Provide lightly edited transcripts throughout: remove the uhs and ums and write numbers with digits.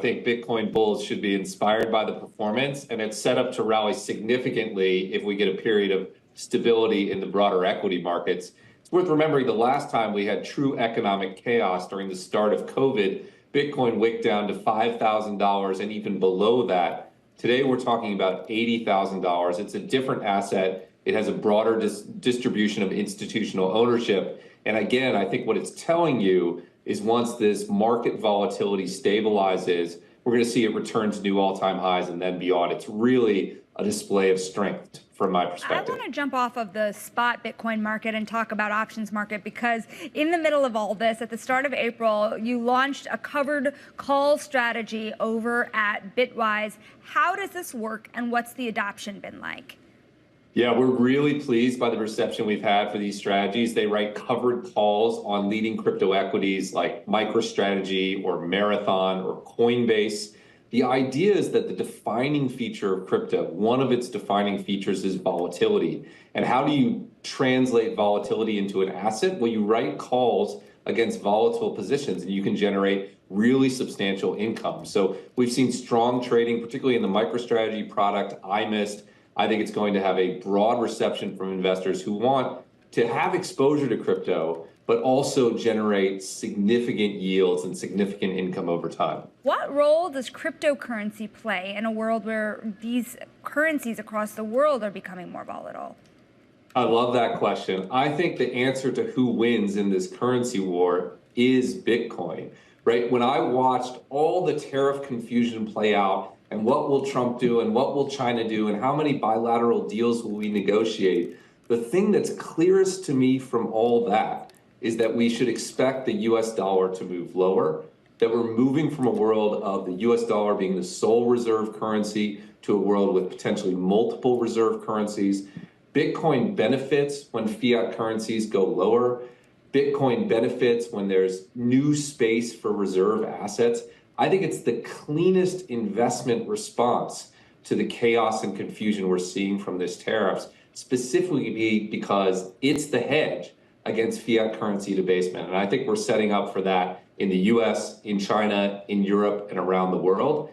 think Bitcoin bulls should be inspired by the performance, and it's set up to rally significantly if we get a period of stability in the broader equity markets. It's worth remembering the last time we had true economic chaos during the start of COVID, Bitcoin wicked down to $5,000 and even below that. Today, we're talking about $80,000. It's a different asset. It has a broader distribution of institutional ownership. And again, I think what it's telling you is once this market volatility stabilizes, we're going to see it return to new all-time highs and then beyond. It's really a display of strength from my perspective. I want to jump off of the spot Bitcoin market and talk about options market, because in the middle of all this, at the start of April, you launched a covered call strategy over at Bitwise. How does this work, and what's the adoption been like? Yeah, we're really pleased by the reception we've had for these strategies. They write covered calls on leading crypto equities like MicroStrategy or Marathon or Coinbase. The idea is that the defining feature of crypto, one of its defining features is volatility. And how do you translate volatility into an asset? Well, you write calls against volatile positions and you can generate really substantial income. So we've seen strong trading, particularly in the MicroStrategy product, IMIST. I think it's going to have a broad reception from investors who want to have exposure to crypto, but also generate significant yields and significant income over time. What role does cryptocurrency play in a world where these currencies across the world are becoming more volatile? I love that question. I think the answer to who wins in this currency war is Bitcoin, right? When I watched all the tariff confusion play out, and what will Trump do, and what will China do, and how many bilateral deals will we negotiate? The thing that's clearest to me from all that is that we should expect the US dollar to move lower, that we're moving from a world of the US dollar being the sole reserve currency to a world with potentially multiple reserve currencies. Bitcoin benefits when fiat currencies go lower. Bitcoin benefits when there's new space for reserve assets. I think it's the cleanest investment response to the chaos and confusion we're seeing from this tariffs, specifically because it's the hedge against fiat currency debasement. And I think we're setting up for that in the US, in China, in Europe, and around the world.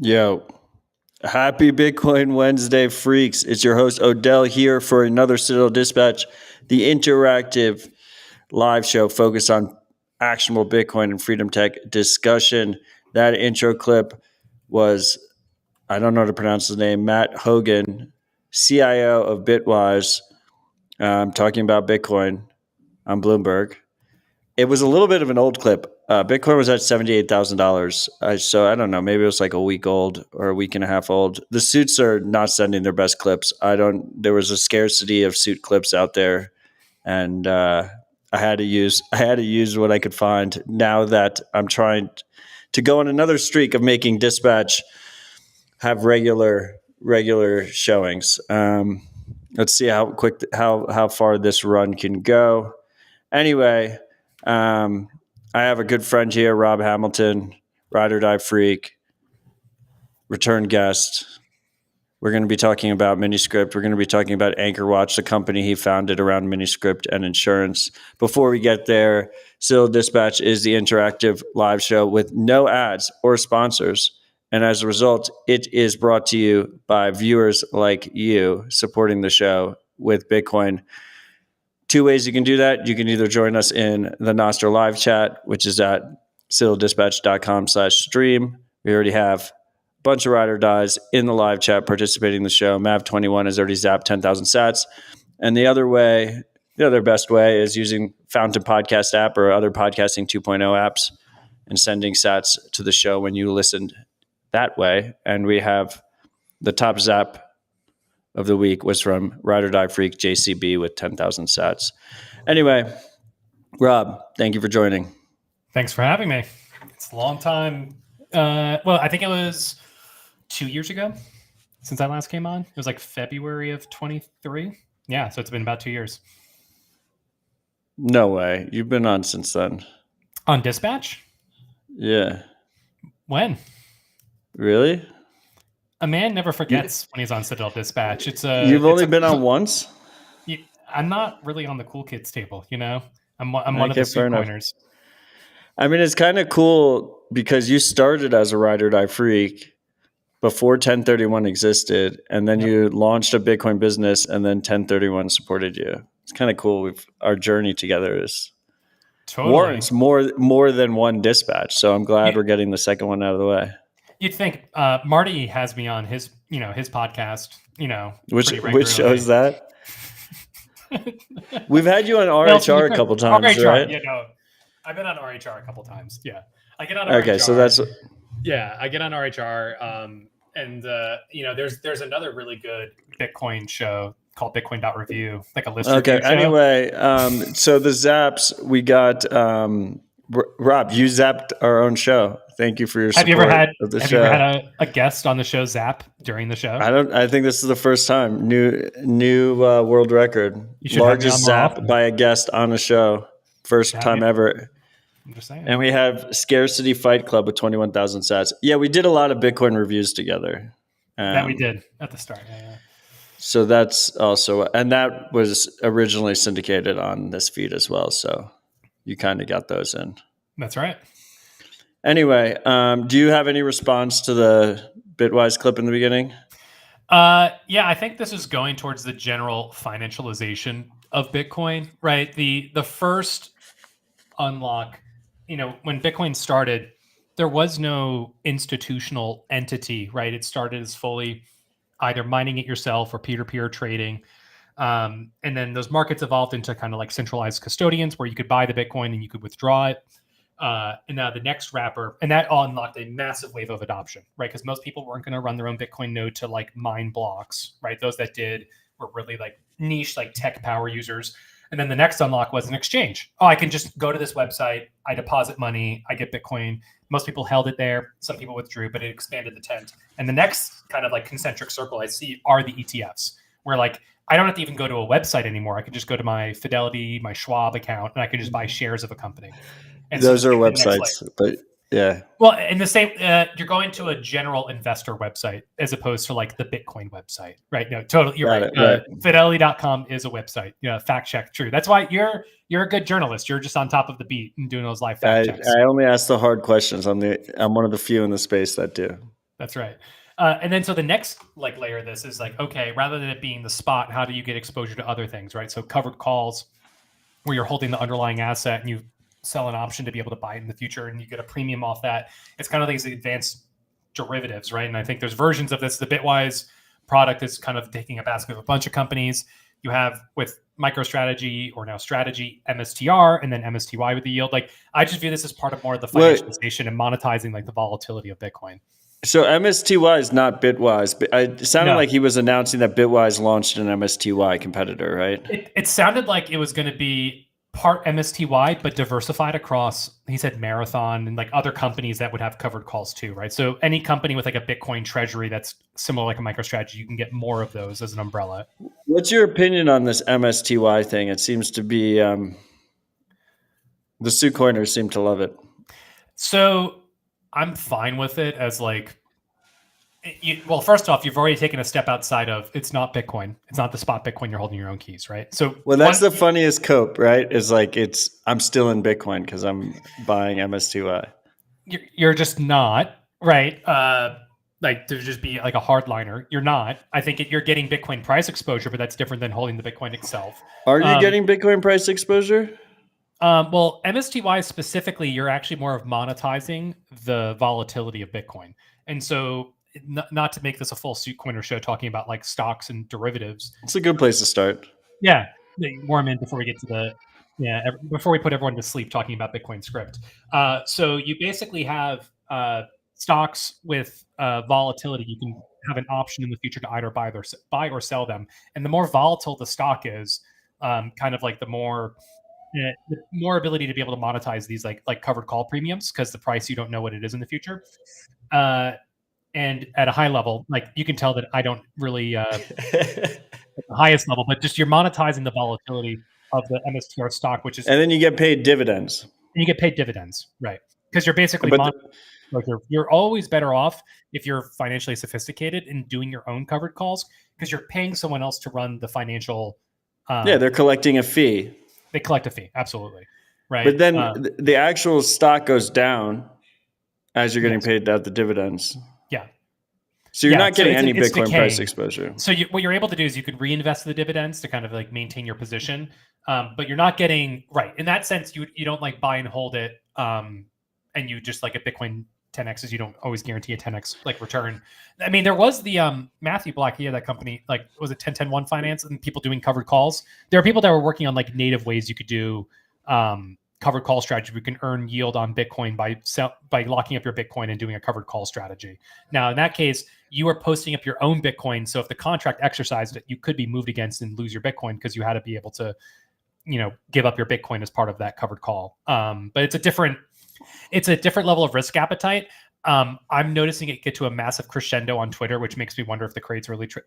Yo, happy Bitcoin Wednesday, freaks. It's your host, Odell, here for another Citadel Dispatch, the interactive live show focused on actionable Bitcoin and freedom tech discussion. That intro clip was, I don't know how to pronounce his name, Matt Hogan, CIO of Bitwise, talking about Bitcoin on Bloomberg. It was a little bit of an old clip. Bitcoin was at $78,000. So I don't know, maybe it was like a week old or a week and a half old. The suits are not sending their best clips. There was a scarcity of suit clips out there, and I had to use what I could find. Now that I'm trying to go on another streak of making Dispatch have regular showings. Let's see how far this run can go. Anyway, I have a good friend here, Rob Hamilton, ride or die freak, return guest. We're going to be talking about Miniscript. We're going to be talking about Anchorwatch, the company he founded around Miniscript and insurance. Before we get there, Citadel Dispatch is the interactive live show with no ads or sponsors. And as a result, it is brought to you by viewers like you supporting the show with Bitcoin. Two ways you can do that. You can either join us in the Nostr live chat, which is at citadeldispatch.com/stream. We already have a bunch of ride or dies in the live chat participating in the show. Mav21 has already zapped 10,000 sats. And the other best way is using Fountain Podcast app or other podcasting 2.0 apps. and sending sats to the show when you listened that way. And we have the top zap of the week was from Ride or Die Freak JCB with 10,000 sats. Anyway, Rob, thank you for joining. Thanks for having me. It's a long time. Well, I think it was 2 years ago since I last came on. It was like February of 23. Yeah, so it's been about 2 years. No way. You've been on since then. On Dispatch? Yeah. When? Really? A man never forgets when he's on Citadel Dispatch. You've only been on once? I'm not really on the cool kids table, you know? I'm one of the suit pointers. I mean, it's kind of cool because you started as a Ride or Die Freak before 1031 existed, and then you launched a Bitcoin business, and then 1031 supported you. It's kind of cool. Our journey together is warrants more than one dispatch. So I'm glad we're getting the second one out of the way. You'd think Marty has me on his podcast, which shows that. We've had you on RHR a couple times, RHR, right? Yeah, no, I've been on RHR a couple times. Yeah, I get on RHR. Okay, so that's I get on RHR, and there's another really good Bitcoin show called Bitcoin.review, like a list. Okay. Anyway, so the zaps we got. Rob, you zapped our own show. Thank you for your support. Have you ever had a guest on the show zap during the show? I think this is the first time. New world record. Largest zap by a guest on a show. First time ever. I'm just saying. And we have Scarcity Fight Club with 21,000 sats. Yeah, we did a lot of Bitcoin reviews together. That we did at the start. Yeah. So that's also, and that was originally syndicated on this feed as well. So you kind of got those in. That's right. Anyway, do you have any response to the Bitwise clip in the beginning? Yeah, I think this is going towards the general financialization of Bitcoin, right? The first unlock, when Bitcoin started, there was no institutional entity, right? It started as fully either mining it yourself or peer-to-peer trading. And then those markets evolved into kind of like centralized custodians where you could buy the Bitcoin and you could withdraw it. And now the next wrapper, and that all unlocked a massive wave of adoption, right? Because most people weren't going to run their own Bitcoin node to like mine blocks, right? Those that did were really like niche, like tech power users. And then the next unlock was an exchange. Oh, I can just go to this website. I deposit money. I get Bitcoin. Most people held it there. Some people withdrew, but it expanded the tent. And the next kind of like concentric circle I see are the ETFs, where like I don't have to even go to a website anymore. I can just go to my Fidelity, my Schwab account, and I can just buy shares of a company. And those are websites, but yeah. Well, in the same, you're going to a general investor website as opposed to like the Bitcoin website, right? No, totally. You're right. Fidelity.com is a website. Yeah, fact check. True. That's why you're a good journalist. You're just on top of the beat and doing those live fact checks. I only ask the hard questions. I'm one of the few in the space that do. That's right. And then so the next like layer of this is like, okay, rather than it being the spot, how do you get exposure to other things, right? So covered calls where you're holding the underlying asset and you sell an option to be able to buy it in the future and you get a premium off that. It's kind of these advanced derivatives, right? And I think there's versions of this. The Bitwise product is kind of taking a basket of a bunch of companies. You have with MicroStrategy or now Strategy, MSTR, and then MSTY with the yield. Like I just view this as part of more of the financialization and monetizing like the volatility of Bitcoin. So MSTY is not Bitwise, but it sounded like he was announcing that Bitwise launched an MSTY competitor, right? It sounded like it was going to be part MSTY, but diversified across, he said Marathon and like other companies that would have covered calls too, right? So any company with like a Bitcoin treasury that's similar like a MicroStrategy, you can get more of those as an umbrella. What's your opinion on this MSTY thing? It seems to be, the Suitcoiners seem to love it. So I'm fine with it as like, well, first off, you've already taken a step outside of it's not Bitcoin. It's not the spot Bitcoin. You're holding your own keys, right? So, well, that's the funniest cope, right? Is like I'm still in Bitcoin because I'm buying MSTY. You're just not, right? Like to just be like a hardliner. You're not. I think you're getting Bitcoin price exposure, but that's different than holding the Bitcoin itself. Are you getting Bitcoin price exposure? Well, MSTY specifically, you're actually more of monetizing the volatility of Bitcoin, and so. Not to make this a full Suitcoiner show talking about like stocks and derivatives. It's a good place to start. Yeah, warm in before we get to Yeah, before we put everyone to sleep talking about Bitcoin script. So you basically have stocks with volatility. You can have an option in the future to either buy or sell them. And the more volatile the stock is, kind of like the more ability to be able to monetize these like covered call premiums, because the price, you don't know what it is in the future. And at a high level, like you can tell that I don't really at the highest level, but just you're monetizing the volatility of the MSTR stock, which is, And then you get paid dividends. and you get paid dividends, right? Because you're basically But you're always better off if you're financially sophisticated in doing your own covered calls, because you're paying someone else to run the financial. yeah, they're collecting a fee. They collect a fee, absolutely, right? But then the actual stock goes down as you're getting paid out the dividends. Yeah. So you're not getting any it's Bitcoin decaying. price exposure. So what you're able to do is you could reinvest the dividends to kind of like maintain your position, but you're not getting, right, in that sense. You don't like buy and hold it, and you just like a Bitcoin 10x's. You don't always guarantee a 10x like return. I mean, there was the Matthew Black, he had that company, like, was it 1010 Finance, and people doing covered calls. There are people that were working on like native ways you could do covered call strategy. We can earn yield on Bitcoin by locking up your Bitcoin and doing a covered call strategy. Now, in that case, you are posting up your own Bitcoin. So if the contract exercised it, you could be moved against and lose your Bitcoin, because you had to be able to, give up your Bitcoin as part of that covered call. But it's a different level of risk appetite. I'm noticing it get to a massive crescendo on Twitter, which makes me wonder if the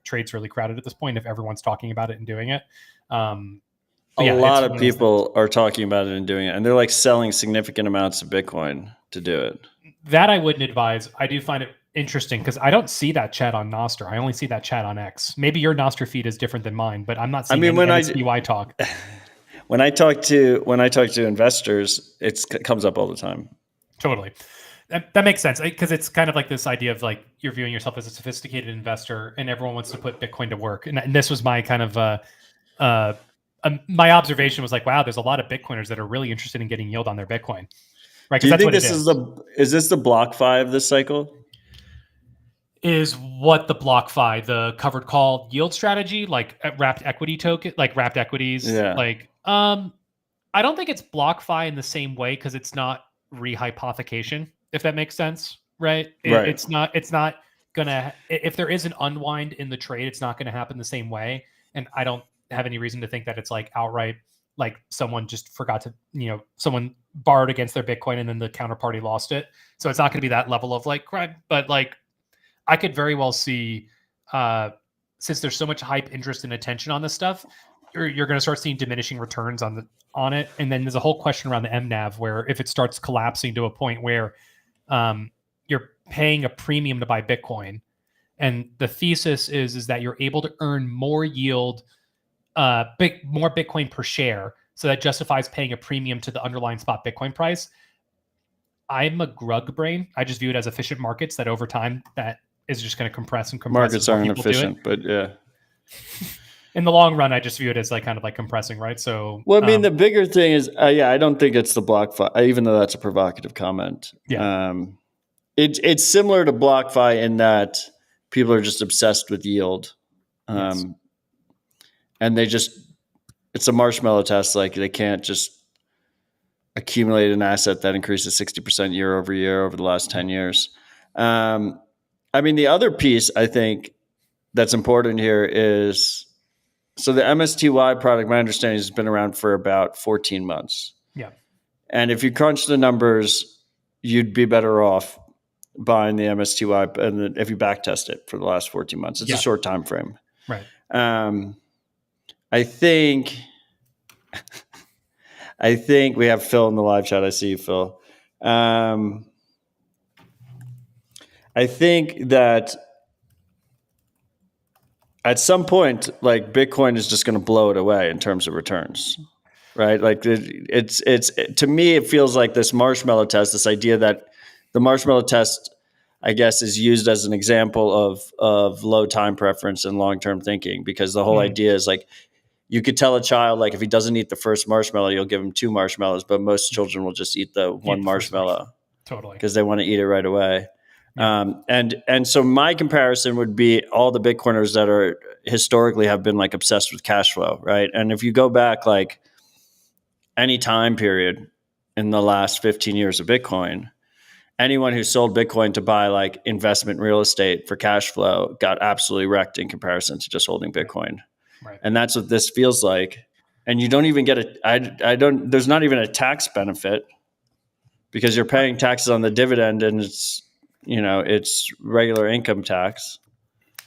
trade's really crowded at this point, if everyone's talking about it and doing it. A lot of people are talking about it and doing it, and they're like selling significant amounts of Bitcoin to do it. That I wouldn't advise. I do find it interesting because I don't see that chat on Nostr. I only see that chat on X. Maybe your Nostr feed is different than mine, but I'm not seeing any MSTY talk. When I talk to investors, it comes up all the time. Totally. That makes sense, because it's kind of like this idea of like you're viewing yourself as a sophisticated investor, and everyone wants to put Bitcoin to work. And this was my kind of my observation was like, wow, there's a lot of Bitcoiners that are really interested in getting yield on their Bitcoin. Right? Do you think this is this the BlockFi of this cycle? Is what the BlockFi, the covered call yield strategy, like wrapped equity token, like wrapped equities. Yeah. Like, I don't think it's BlockFi in the same way, because it's not rehypothecation, if that makes sense, right? Right. It's not gonna, if there is an unwind in the trade, it's not gonna happen the same way. And I don't have any reason to think that it's like outright, like someone just forgot to, someone borrowed against their Bitcoin and then the counterparty lost it. So it's not going to be that level of like crime, but like I could very well see, since there's so much hype, interest, and attention on this stuff, you're going to start seeing diminishing returns on it. And then there's a whole question around the MNAV, where if it starts collapsing to a point where you're paying a premium to buy Bitcoin, and the thesis is that you're able to earn more yield, more Bitcoin per share, so that justifies paying a premium to the underlying spot Bitcoin price. I'm a grug brain. I just view it as efficient markets that over time that is just going to compress. Markets aren't efficient, but yeah. In the long run, I just view it as like kind of like compressing, right? So, well, I mean, the bigger thing is, I don't think it's the BlockFi, even though that's a provocative comment. Yeah. It's similar to BlockFi in that people are just obsessed with yield. Yes. And it's a marshmallow test. Like, they can't just accumulate an asset that increases 60% year over year over the last 10 years. I mean, the other piece I think that's important here is, so the MSTY product, my understanding, has been around for about 14 months. Yeah. And if you crunch the numbers, you'd be better off buying the MSTY, and if you backtest it for the last 14 months. It's a short time frame. Right. I think we have Phil in the live chat. I see you, Phil. I think that at some point, like, Bitcoin is just going to blow it away in terms of returns, right? Like, it's to me, it feels like this marshmallow test, this idea that the marshmallow test, I guess, is used as an example of low time preference and long-term thinking, because the whole idea is like, you could tell a child, like, if he doesn't eat the first marshmallow, you'll give him 2 marshmallows, but most children will just eat the one marshmallow. Totally. Because they want to eat it right away. And so my comparison would be all the Bitcoiners that are historically have been like obsessed with cash flow, right? And if you go back, like, any time period in the last 15 years of Bitcoin, anyone who sold Bitcoin to buy like investment real estate for cash flow got absolutely wrecked in comparison to just holding Bitcoin. Right. And that's what this feels like. And you don't even get there's not even a tax benefit because you're paying taxes on the dividend and it's regular income tax.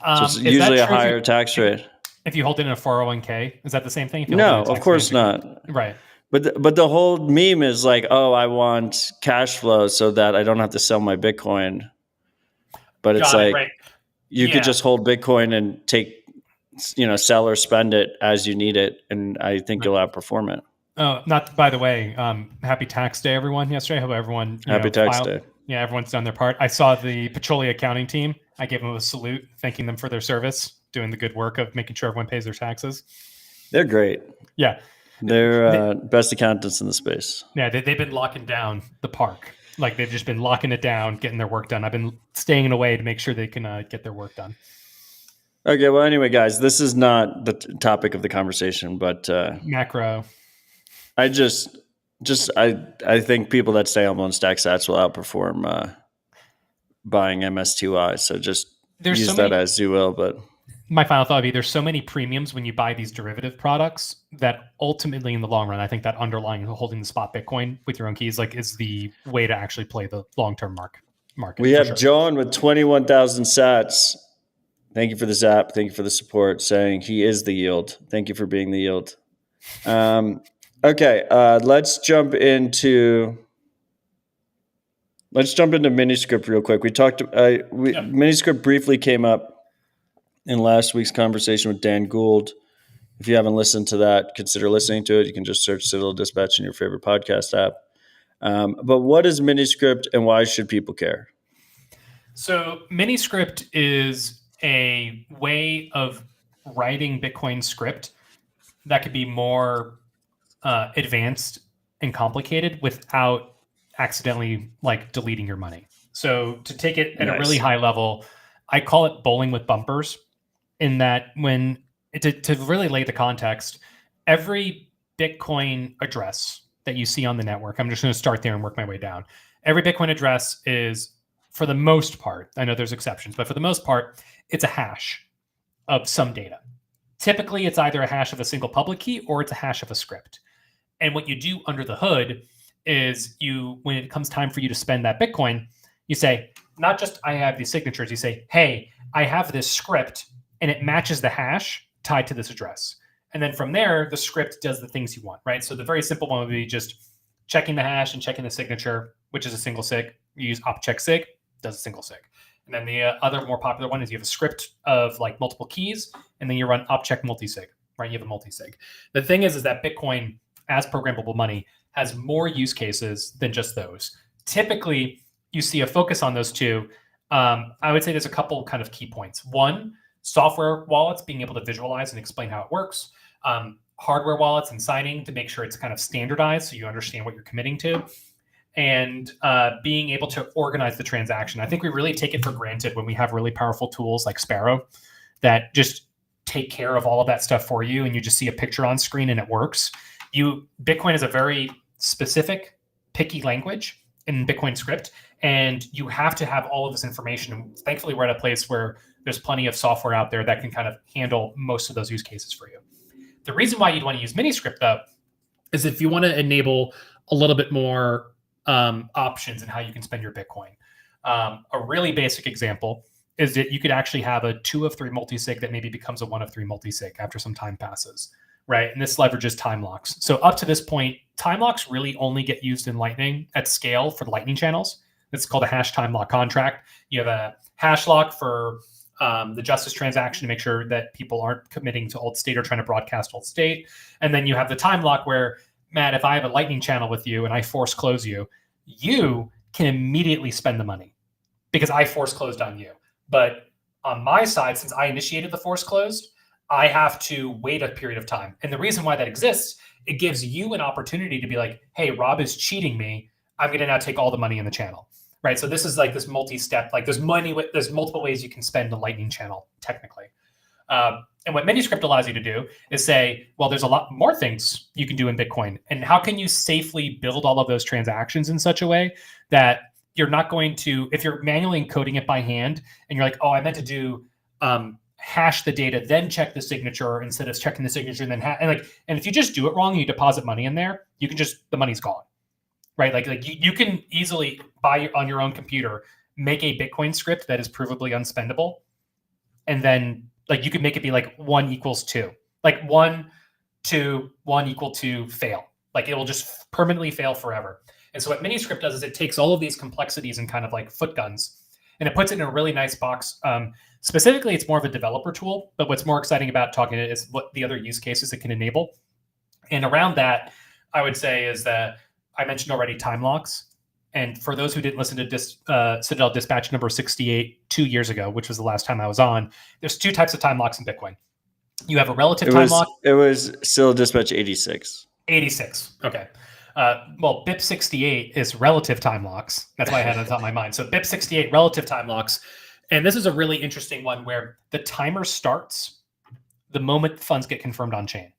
So it's usually a higher tax rate. If you hold it in a 401k, is that the same thing? If you No, of course not. Right. But the whole meme is like, oh, I want cash flow so that I don't have to sell my Bitcoin. But it's you could just hold Bitcoin and take, sell or spend it as you need it. And I think you'll outperform it. Oh, by the way, happy tax day, everyone. Yesterday, I hope everyone happy tax day. Yeah, everyone's done their part. I saw the Petrolia accounting team. I gave them a salute, thanking them for their service, doing the good work of making sure everyone pays their taxes. They're great. Yeah. They're best accountants in the space. Yeah, they've been locking down the park. Like they've just been locking it down, getting their work done. I've been staying in a way to make sure they can get their work done. Okay, well, anyway, guys, this is not the topic of the conversation, but macro. I think people that stay home on stack sats will outperform buying MSTY. So just use that as you will. But my final thought would be there's so many premiums when you buy these derivative products that ultimately in the long run, I think that underlying holding the spot Bitcoin with your own keys is the way to actually play the long-term market. We have John with 21,000 sats. Thank you for the zap. Thank you for the support, saying he is the yield. Thank you for being the yield. Okay, let's jump into Miniscript real quick. We talked. Miniscript briefly came up in last week's conversation with Dan Gould. If you haven't listened to that, consider listening to it. You can just search Citadel Dispatch in your favorite podcast app. But what is Miniscript and why should people care? So Miniscript is a way of writing Bitcoin script that could be more advanced and complicated without accidentally deleting your money. So to take it at a really high level, I call it bowling with bumpers, in that to really lay the context, every Bitcoin address that you see on the network, I'm just going to start there and work my way down. Every Bitcoin address is, for the most part, I know there's exceptions, but for the most part, it's a hash of some data. Typically, it's either a hash of a single public key or it's a hash of a script. And what you do under the hood is when it comes time for you to spend that Bitcoin, you say, not just I have these signatures, you say, hey, I have this script and it matches the hash tied to this address. And then from there, the script does the things you want, right? So the very simple one would be just checking the hash and checking the signature, which is a single sig. You use op check sig, does a single sig. And then the other more popular one is you have a script of multiple keys, and then you run op check multi-sig, right? You have a multi-sig. The thing is that Bitcoin, as programmable money, has more use cases than just those. Typically, you see a focus on those two. I would say there's a couple kind of key points. One, software wallets, being able to visualize and explain how it works. Hardware wallets and signing to make sure it's kind of standardized so you understand what you're committing to. And being able to organize the transaction. I think we really take it for granted when we have really powerful tools like Sparrow that just take care of all of that stuff for you, and you just see a picture on screen and it works. Bitcoin is a very specific, picky language in Bitcoin script, and you have to have all of this information. And thankfully, we're at a place where there's plenty of software out there that can kind of handle most of those use cases for you. The reason why you'd want to use Miniscript, though, is if you want to enable a little bit more options in how you can spend your Bitcoin. A really basic example is that you could actually have a 2 of 3 multi-sig that maybe becomes a 1 of 3 multi-sig after some time passes, right? And this leverages time locks. So up to this point, time locks really only get used in Lightning at scale for the Lightning channels. It's called a hash time lock contract. You have a hash lock for the justice transaction to make sure that people aren't committing to alt state or trying to broadcast alt state. And then you have the time lock where, Matt, if I have a Lightning channel with you and I force close you, you can immediately spend the money because I force closed on you. But on my side, since I initiated the force closed, I have to wait a period of time. And the reason why that exists, it gives you an opportunity to be like, hey, Rob is cheating me. I'm going to now take all the money in the channel, right? So this is this multi-step, there's multiple ways you can spend a Lightning channel technically. And what Miniscript allows you to do is say, well, there's a lot more things you can do in Bitcoin. And how can you safely build all of those transactions in such a way that you're not going to, if you're manually encoding it by hand and you're like, oh, I meant to do hash the data, then check the signature instead of checking the signature and then and if you just do it wrong, you deposit money in there, you can just, the money's gone, right? Like you can easily on your own computer, make a Bitcoin script that is provably unspendable. And then like you could make it be like 1 equals 2, like 1 to 1 equal to fail. Like it will just permanently fail forever. And so what Miniscript does is it takes all of these complexities and kind of like foot guns and it puts it in a really nice box. Specifically, it's more of a developer tool, but what's more exciting about talking is what the other use cases it can enable. And around that, I would say is that I mentioned already time locks. And for those who didn't listen to Citadel Dispatch number 68 2 years ago, which was the last time I was on, there's 2 types of time locks in Bitcoin. You have a relative time lock. It was Citadel Dispatch 86. 86. Okay. Well, BIP 68 is relative time locks. That's why I had it on my mind. So BIP 68 relative time locks. And this is a really interesting one where the timer starts the moment funds get confirmed on chain.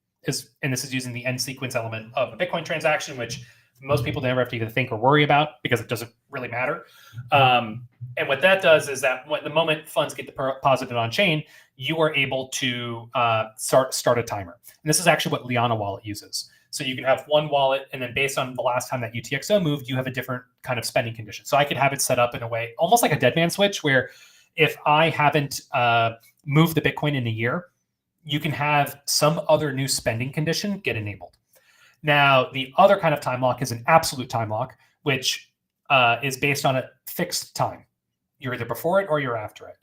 And this is using the end sequence element of a Bitcoin transaction, which most people never have to even think or worry about because it doesn't really matter. And what that does is that when the moment funds get deposited on chain, you are able to start a timer. And this is actually what Liana Wallet uses. So you can have one wallet, and then based on the last time that UTXO moved, you have a different kind of spending condition. So I could have it set up in a way, almost like a dead man switch, where if I haven't moved the Bitcoin in a year, you can have some other new spending condition get enabled. Now, the other kind of time lock is an absolute time lock, which is based on a fixed time. You're either before it or you're after it.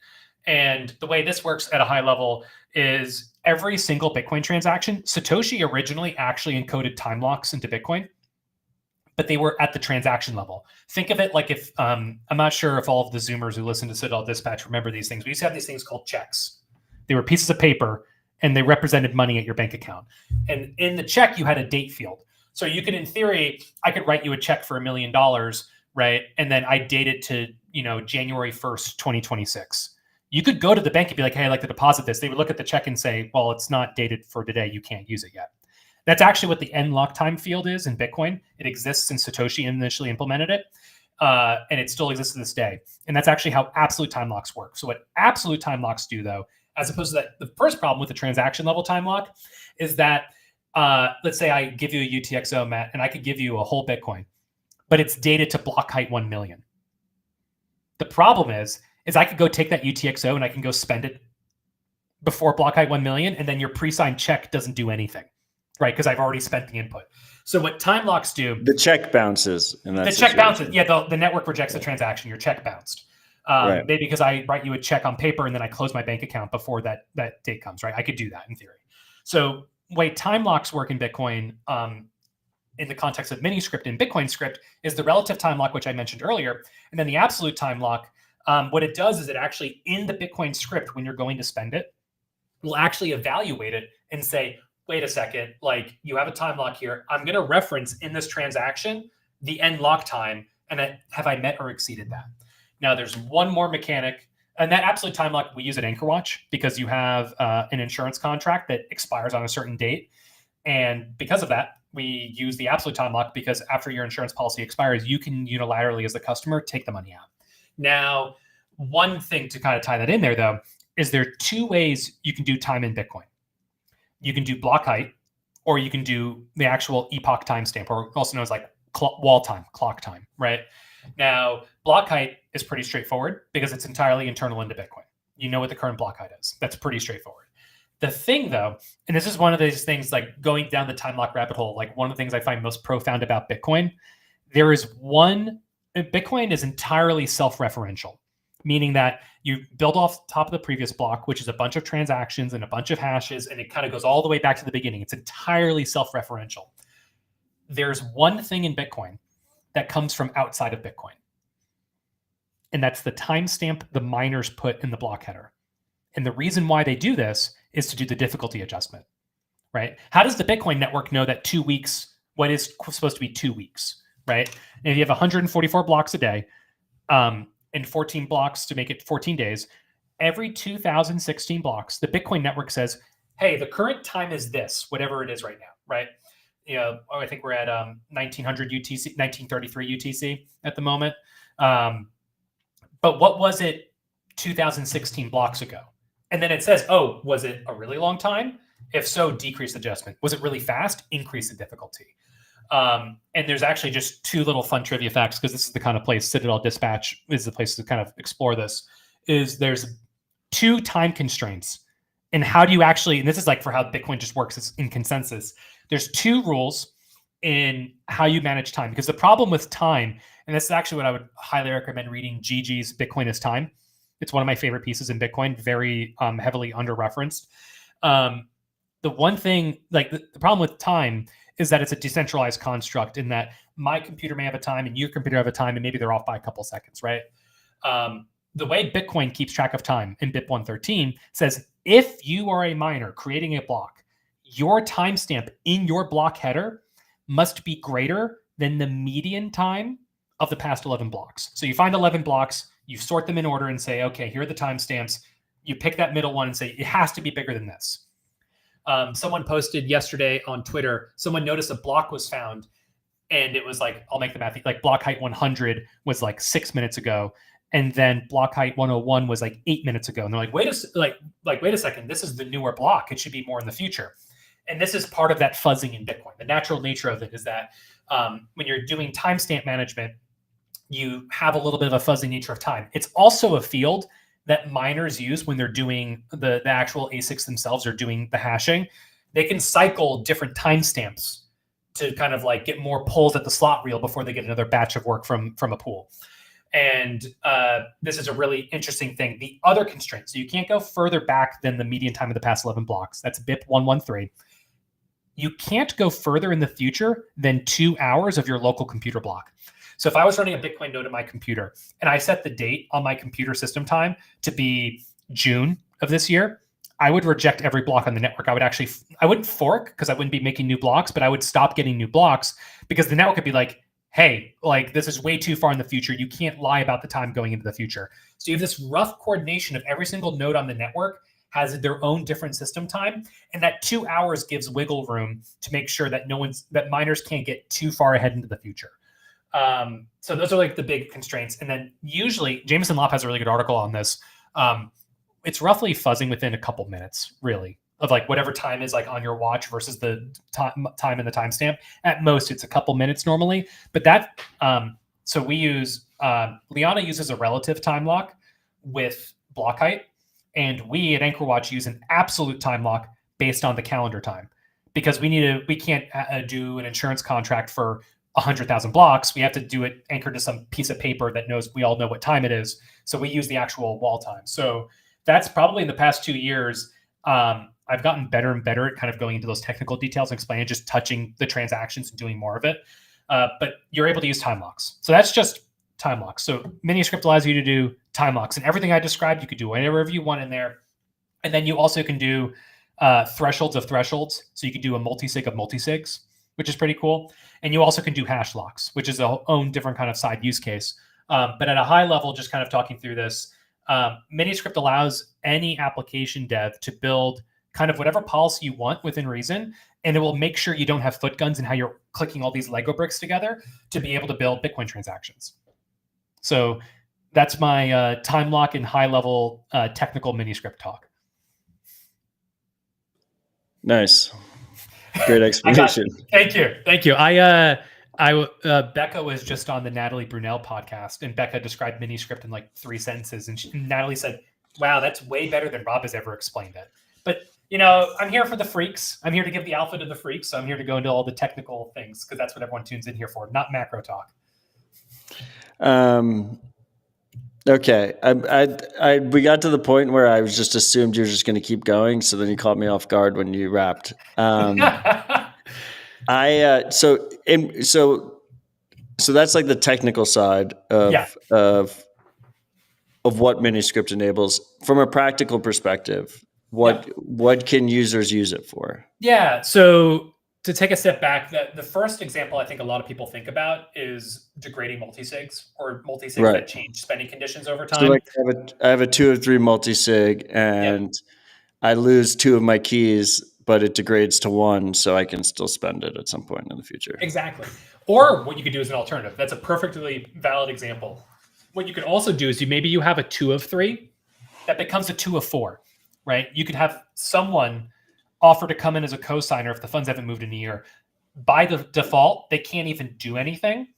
And the way this works at a high level is every single Bitcoin transaction, Satoshi originally actually encoded time locks into Bitcoin, but they were at the transaction level. Think of it like if, I'm not sure if all of the Zoomers who listen to Citadel Dispatch remember these things. We used to have these things called checks. They were pieces of paper and they represented money at your bank account. And in the check, you had a date field. So you could, in theory, I could write you a check for $1 million, right? And then I date it to, January 1st, 2026. You could go to the bank and be like, hey, I'd like to deposit this. They would look at the check and say, well, it's not dated for today. You can't use it yet. That's actually what the end lock time field is in Bitcoin. It exists since Satoshi initially implemented it. And it still exists to this day. And that's actually how absolute time locks work. So what absolute time locks do, though, as opposed to that, the first problem with the transaction level time lock is that, let's say I give you a UTXO, Matt, and I could give you a whole Bitcoin, but it's dated to block height 1 million. The problem is I could go take that UTXO and I can go spend it before block height 1 million, and then your pre-signed check doesn't do anything, right? Because I've already spent the input. So what time locks do... The check bounces. Check bounces. Yeah, the network rejects the transaction. Your check bounced. Right. Maybe because I write you a check on paper and then I close my bank account before that date comes, right? I could do that in theory. So way time locks work in Bitcoin in the context of Miniscript and Bitcoin script is the relative time lock, which I mentioned earlier. And then the absolute time lock, what it does is it actually, in the Bitcoin script, when you're going to spend it, will actually evaluate it and say, wait a second, like you have a time lock here. I'm going to reference in this transaction the end lock time, and have I met or exceeded that? Now, there's one more mechanic, and that absolute time lock we use at Anchorwatch because you have an insurance contract that expires on a certain date. And because of that, we use the absolute time lock because after your insurance policy expires, you can unilaterally, as the customer, take the money out. Now, one thing to kind of tie that in there, though, is there are 2 ways you can do time in Bitcoin. You can do block height, or you can do the actual epoch timestamp, or also known as like wall time, clock time, right? Now, block height is pretty straightforward because it's entirely internal into Bitcoin. You know what the current block height is. That's pretty straightforward. The thing, though, and this is one of these things like going down the time lock rabbit hole, like one of the things I find most profound about Bitcoin, Bitcoin is entirely self-referential, meaning that you build off the top of the previous block, which is a bunch of transactions and a bunch of hashes, and it kind of goes all the way back to the beginning. It's entirely self-referential. There's one thing in Bitcoin that comes from outside of Bitcoin, and that's the timestamp the miners put in the block header. And the reason why they do this is to do the difficulty adjustment, right? How does the Bitcoin network know that 2 weeks, what is supposed to be 2 weeks, right? And if you have 144 blocks a day, and 14 blocks to make it 14 days, every 2016 blocks, the Bitcoin network says, hey, the current time is this, whatever it is right now, right? I think we're at 1900 UTC, 1933 UTC at the moment. But what was it 2016 blocks ago? And then it says, oh, was it a really long time? If so, decrease adjustment. Was it really fast? Increase the difficulty. And there's actually just two little fun trivia facts, because this is the kind of place Citadel Dispatch is the place to kind of explore this, is there's two time constraints. And how do you actually, and this is like for how Bitcoin just works, it's in consensus. There's two rules in how you manage time, because the problem with time, and this is actually what I would highly recommend reading, Gigi's Bitcoin is Time. It's one of my favorite pieces in Bitcoin, very heavily under-referenced. The one thing, like the problem with time is that it's a decentralized construct, in that my computer may have a time and your computer have a time, and maybe they're off by a couple seconds, right? The way Bitcoin keeps track of time in BIP 113 says, if you are a miner creating a block, your timestamp in your block header must be greater than the median time of the past 11 blocks. So you find 11 blocks, you sort them in order and say, okay, here are the timestamps. You pick that middle one and say, it has to be bigger than this. Someone posted yesterday on Twitter, someone noticed a block was found, and it was like, I'll make the math, like block height 100 was like 6 minutes ago. And then block height 101 was like 8 minutes ago. And they're like, wait a second, this is the newer block. It should be more in the future. And this is part of that fuzzing in Bitcoin. The natural nature of it is that when you're doing timestamp management, you have a little bit of a fuzzy nature of time. It's also a field that miners use when they're doing the actual ASICs themselves, or doing the hashing. They can cycle different timestamps to kind of like get more pulls at the slot reel before they get another batch of work from a pool. And this is a really interesting thing. The other constraint, so you can't go further back than the median time of the past 11 blocks. That's BIP 113. You can't go further in the future than 2 hours of your local computer block. So if I was running a Bitcoin node in my computer and I set the date on my computer system time to be June of this year, I would reject every block on the network. I wouldn't fork, because I wouldn't be making new blocks, but I would stop getting new blocks, because the network would be like, hey, like this is way too far in the future. You can't lie about the time going into the future. So you have this rough coordination of every single node on the network has their own different system time. And that 2 hours gives wiggle room to make sure that that miners can't get too far ahead into the future. So those are like the big constraints. And then usually Jameson Lopp has a really good article on this. It's roughly fuzzing within a couple minutes, really, of like whatever time is like on your watch versus the time in the timestamp. At most, it's a couple minutes normally. But that, so we use, Liana uses a relative time lock with block height. And we at Anchorwatch use an absolute time lock based on the calendar time, because we can't do an insurance contract for 100,000 blocks. We have to do it anchored to some piece of paper that we all know what time it is. So we use the actual wall time. So that's probably in the past 2 years. I've gotten better and better at kind of going into those technical details and explaining, just touching the transactions and doing more of it. But you're able to use time locks. So that's just time locks. So Miniscript allows you to do time locks, and everything I described, you could do whatever you want in there. And then you also can do thresholds of thresholds. So you can do a multi-sig of multi-sigs, which is pretty cool. And you also can do hash locks, which is a own different kind of side use case. But at a high level, just kind of talking through this, Miniscript allows any application dev to build kind of whatever policy you want within reason, and it will make sure you don't have foot guns in how you're clicking all these Lego bricks together to be able to build Bitcoin transactions. So that's my time lock and high level technical Miniscript talk. Nice. Great explanation. Thank you. Becca was just on the Natalie Brunel podcast, and Becca described Miniscript in like 3 sentences. And Natalie said, wow, that's way better than Rob has ever explained it. But, I'm here for the freaks. I'm here to give the alpha to the freaks. So I'm here to go into all the technical things, because that's what everyone tunes in here for, not macro talk. Okay. We got to the point where I was just assumed you were just going to keep going. So then you caught me off guard when you wrapped. So that's like the technical side of what Miniscript enables. From a practical perspective, what can users use it for? Yeah. So to take a step back, the first example I think a lot of people think about is degrading multisigs or multisigs Right. that change spending conditions over time. So like I have a 2 of 3 multi-sig, and I lose 2 of my keys, but it degrades to 1, so I can still spend it at some point in the future. Exactly. Or what you could do as an alternative. That's a perfectly valid example. What you could also do is maybe you have a 2 of 3 that becomes a 2 of 4, right? You could have someone offer to come in as a cosigner if the funds haven't moved in a year. By the default, they can't even do anything.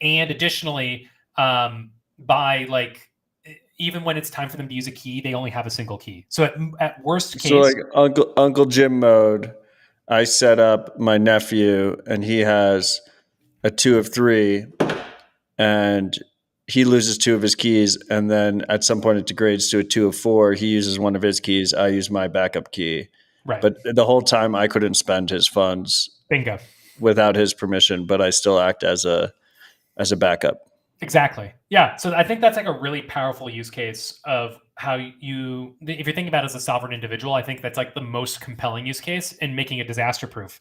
And additionally, by like, even when it's time for them to use a key, they only have a single key. So at worst case, So like Uncle Jim mode, I set up my nephew, and he has a 2 of 3, and he loses 2 of his keys, and then at some point it degrades to a 2 of 4. He uses one of his keys. I use my backup key. right. But the whole time I couldn't spend his funds Bingo. without his permission, but I still act as a backup. Exactly. Yeah. So I think that's like a really powerful use case of how you, if you're thinking about it as a sovereign individual, I think that's like the most compelling use case in making it disaster proof.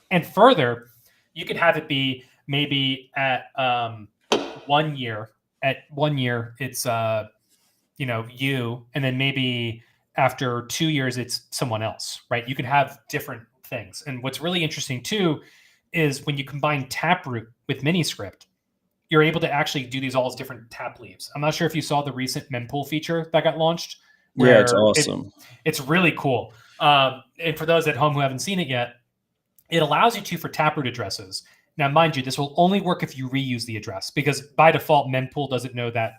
And further, you could have it be maybe at 1 year. At 1 year, it's you, and then maybe after 2 years, it's someone else, right? You can have different things. And what's really interesting too is when you combine Taproot with Miniscript, you're able to actually do these all as different tap leaves. I'm not sure if you saw the recent mempool feature that got launched. Yeah, it's awesome. It's really cool. And for those at home who haven't seen it yet, it allows you to for Taproot addresses. Now, mind you, this will only work if you reuse the address, because by default, mempool doesn't know that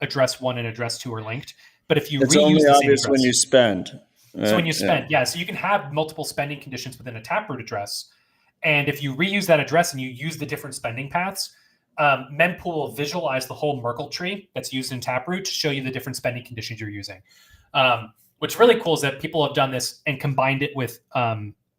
address 1 and address 2 are linked. But if you It's reuse only the same obvious address, when you spend. so when you spend, so you can have multiple spending conditions within a Taproot address. And if you reuse that address and you use the different spending paths, mempool will visualize the whole Merkle tree that's used in Taproot to show you the different spending conditions you're using. What's really cool is that people have done this and combined it with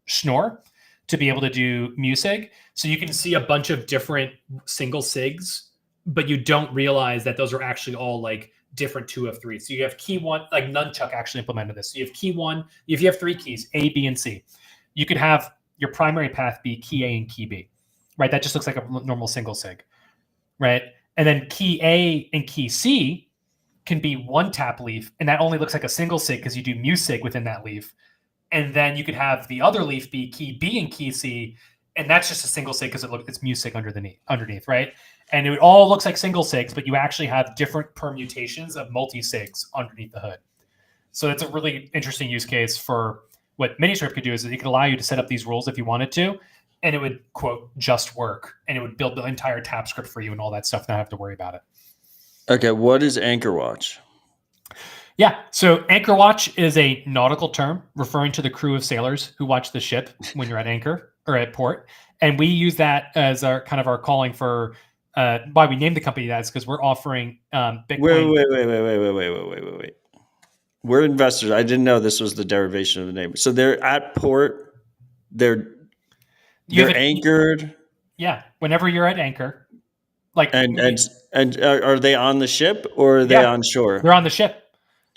Schnorr to be able to do Musig. So you can see a bunch of different single sigs, but you don't realize that those are actually all like different 2 of 3. So you have key 1, like Nunchuck actually implemented this. So you have key 1, if you have 3 keys, A, B, and C, you could have your primary path be key A and key B, right? That just looks like a normal single sig, right? And then key A and key C can be 1 tap leaf, and that only looks like a single sig because you do Musig within that leaf. And then you could have the other leaf be key B and key C, and that's just a single sig because it's Musig underneath, right? And it all looks like single sigs, but you actually have different permutations of multi-sigs underneath the hood. So it's a really interesting use case for what Miniscript could do, is it could allow you to set up these rules if you wanted to, and it would, quote, just work, and it would build the entire tap script for you and all that stuff, not have to worry about it. Okay, what is Anchorwatch? Yeah, so Anchorwatch is a nautical term referring to the crew of sailors who watch the ship when you're at anchor or at port. And we use that as our kind of our calling for why we named the company that is because we're offering Bitcoin. Wait. We're investors. I didn't know this was the derivation of the name. So they're at port. They're anchored. Yeah, whenever you're at anchor, like and are they on the ship or are they on shore? They're on the ship.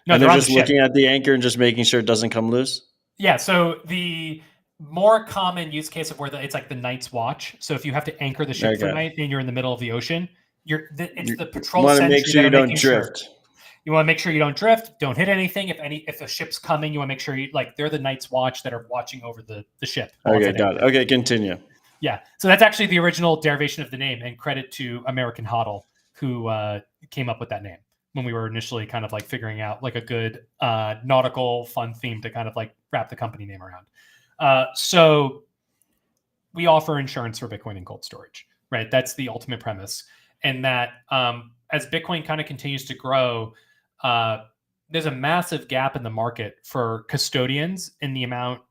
No, and they're just looking at the anchor and just making sure it doesn't come loose. Yeah. So the more common use case of where it's like the night's watch. So if you have to anchor the ship for night and you're in the middle of the ocean, it's the patrol sentry. You want to make sure you don't drift. You want to make sure you don't drift, don't hit anything. If a ship's coming, you want to make sure they're the night's watch that are watching over the ship. Okay, got it. Okay, continue. Yeah. So that's actually the original derivation of the name, and credit to American Hoddle, who came up with that name when we were initially kind of like figuring out like a good nautical fun theme to kind of like wrap the company name around. So we offer insurance for Bitcoin and cold storage, right? That's the ultimate premise. And that as Bitcoin kind of continues to grow, there's a massive gap in the market for custodians in the amount,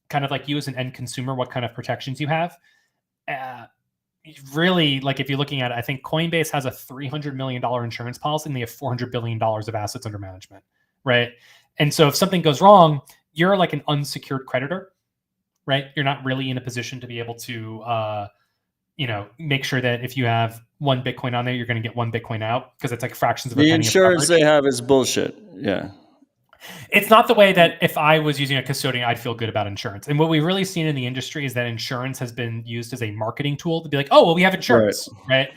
kind of like you as an end consumer, what kind of protections you have. Really, like if you're looking at it, I think Coinbase has a $300 million insurance policy and they have $400 billion of assets under management, right? And so if something goes wrong, you're like an unsecured creditor, right? You're not really in a position to be able to, make sure that if you have 1 Bitcoin on there, you're going to get 1 Bitcoin out because it's like fractions of a penny. The insurance they have is bullshit. Yeah. It's not the way that if I was using a custodian, I'd feel good about insurance. And what we've really seen in the industry is that insurance has been used as a marketing tool to be like, oh, well, we have insurance, right?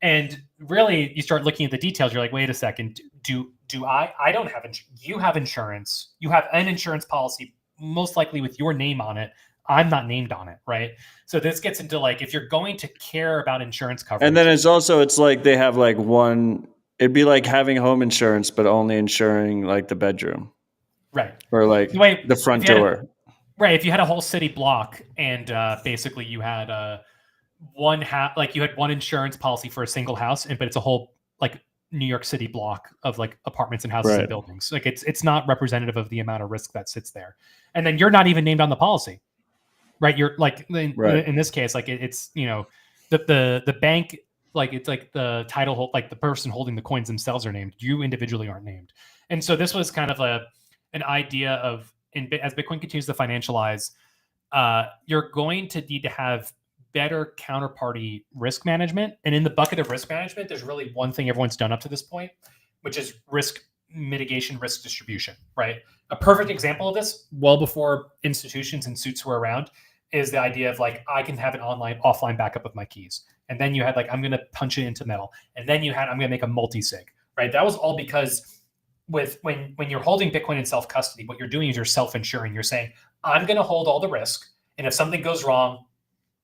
And really, you start looking at the details. You're like, wait a second, do I don't have insurance. You have insurance. You have an insurance policy, most likely with your name on it. I'm not named on it, right? So this gets into like, if you're going to care about insurance coverage. And then it's like they have like one, it'd be like having home insurance, but only insuring like the bedroom. Right. Or like the front door. Right. If you had a whole city block and basically you had you had one insurance policy for a single house, but it's a whole like New York City block of like apartments and houses and buildings. Like it's not representative of the amount of risk that sits there. And then you're not even named on the policy. Right. You're like in this case, like it's, the bank, like it's like the title, like the person holding the coins themselves are named. You individually aren't named. And so this was kind of an idea of, as Bitcoin continues to financialize, you're going to need to have better counterparty risk management. And in the bucket of risk management, there's really one thing everyone's done up to this point, which is risk mitigation, risk distribution, right? A perfect example of this, well before institutions and suits were around, is the idea of like, I can have an offline backup of my keys. And then you had like, I'm going to punch it into metal. And then you had, I'm going to make a multi-sig, right? That was all because when you're holding Bitcoin in self-custody, what you're doing is you're self-insuring. You're saying, I'm going to hold all the risk. And if something goes wrong,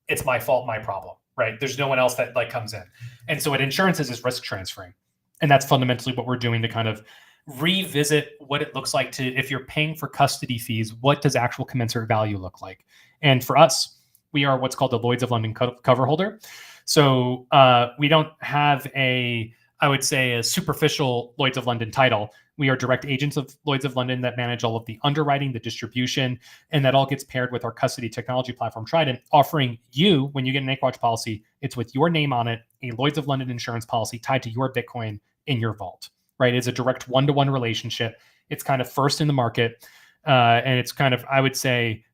it's my fault, my problem, right? There's no one else that like comes in. And so what insurance is risk transferring. And that's fundamentally what we're doing to kind of revisit what it looks like to, if you're paying for custody fees, what does actual commensurate value look like? And for us, we are what's called the Lloyds of London cover holder. So we don't have I would say, a superficial Lloyds of London title. We are direct agents of Lloyds of London that manage all of the underwriting, the distribution, and that all gets paired with our custody technology platform, Trident, offering you, when you get an Anchorwatch policy, it's with your name on it, a Lloyds of London insurance policy tied to your Bitcoin in your vault, right? It's a direct one-to-one relationship. It's kind of first in the market. And it's kind of, I would say,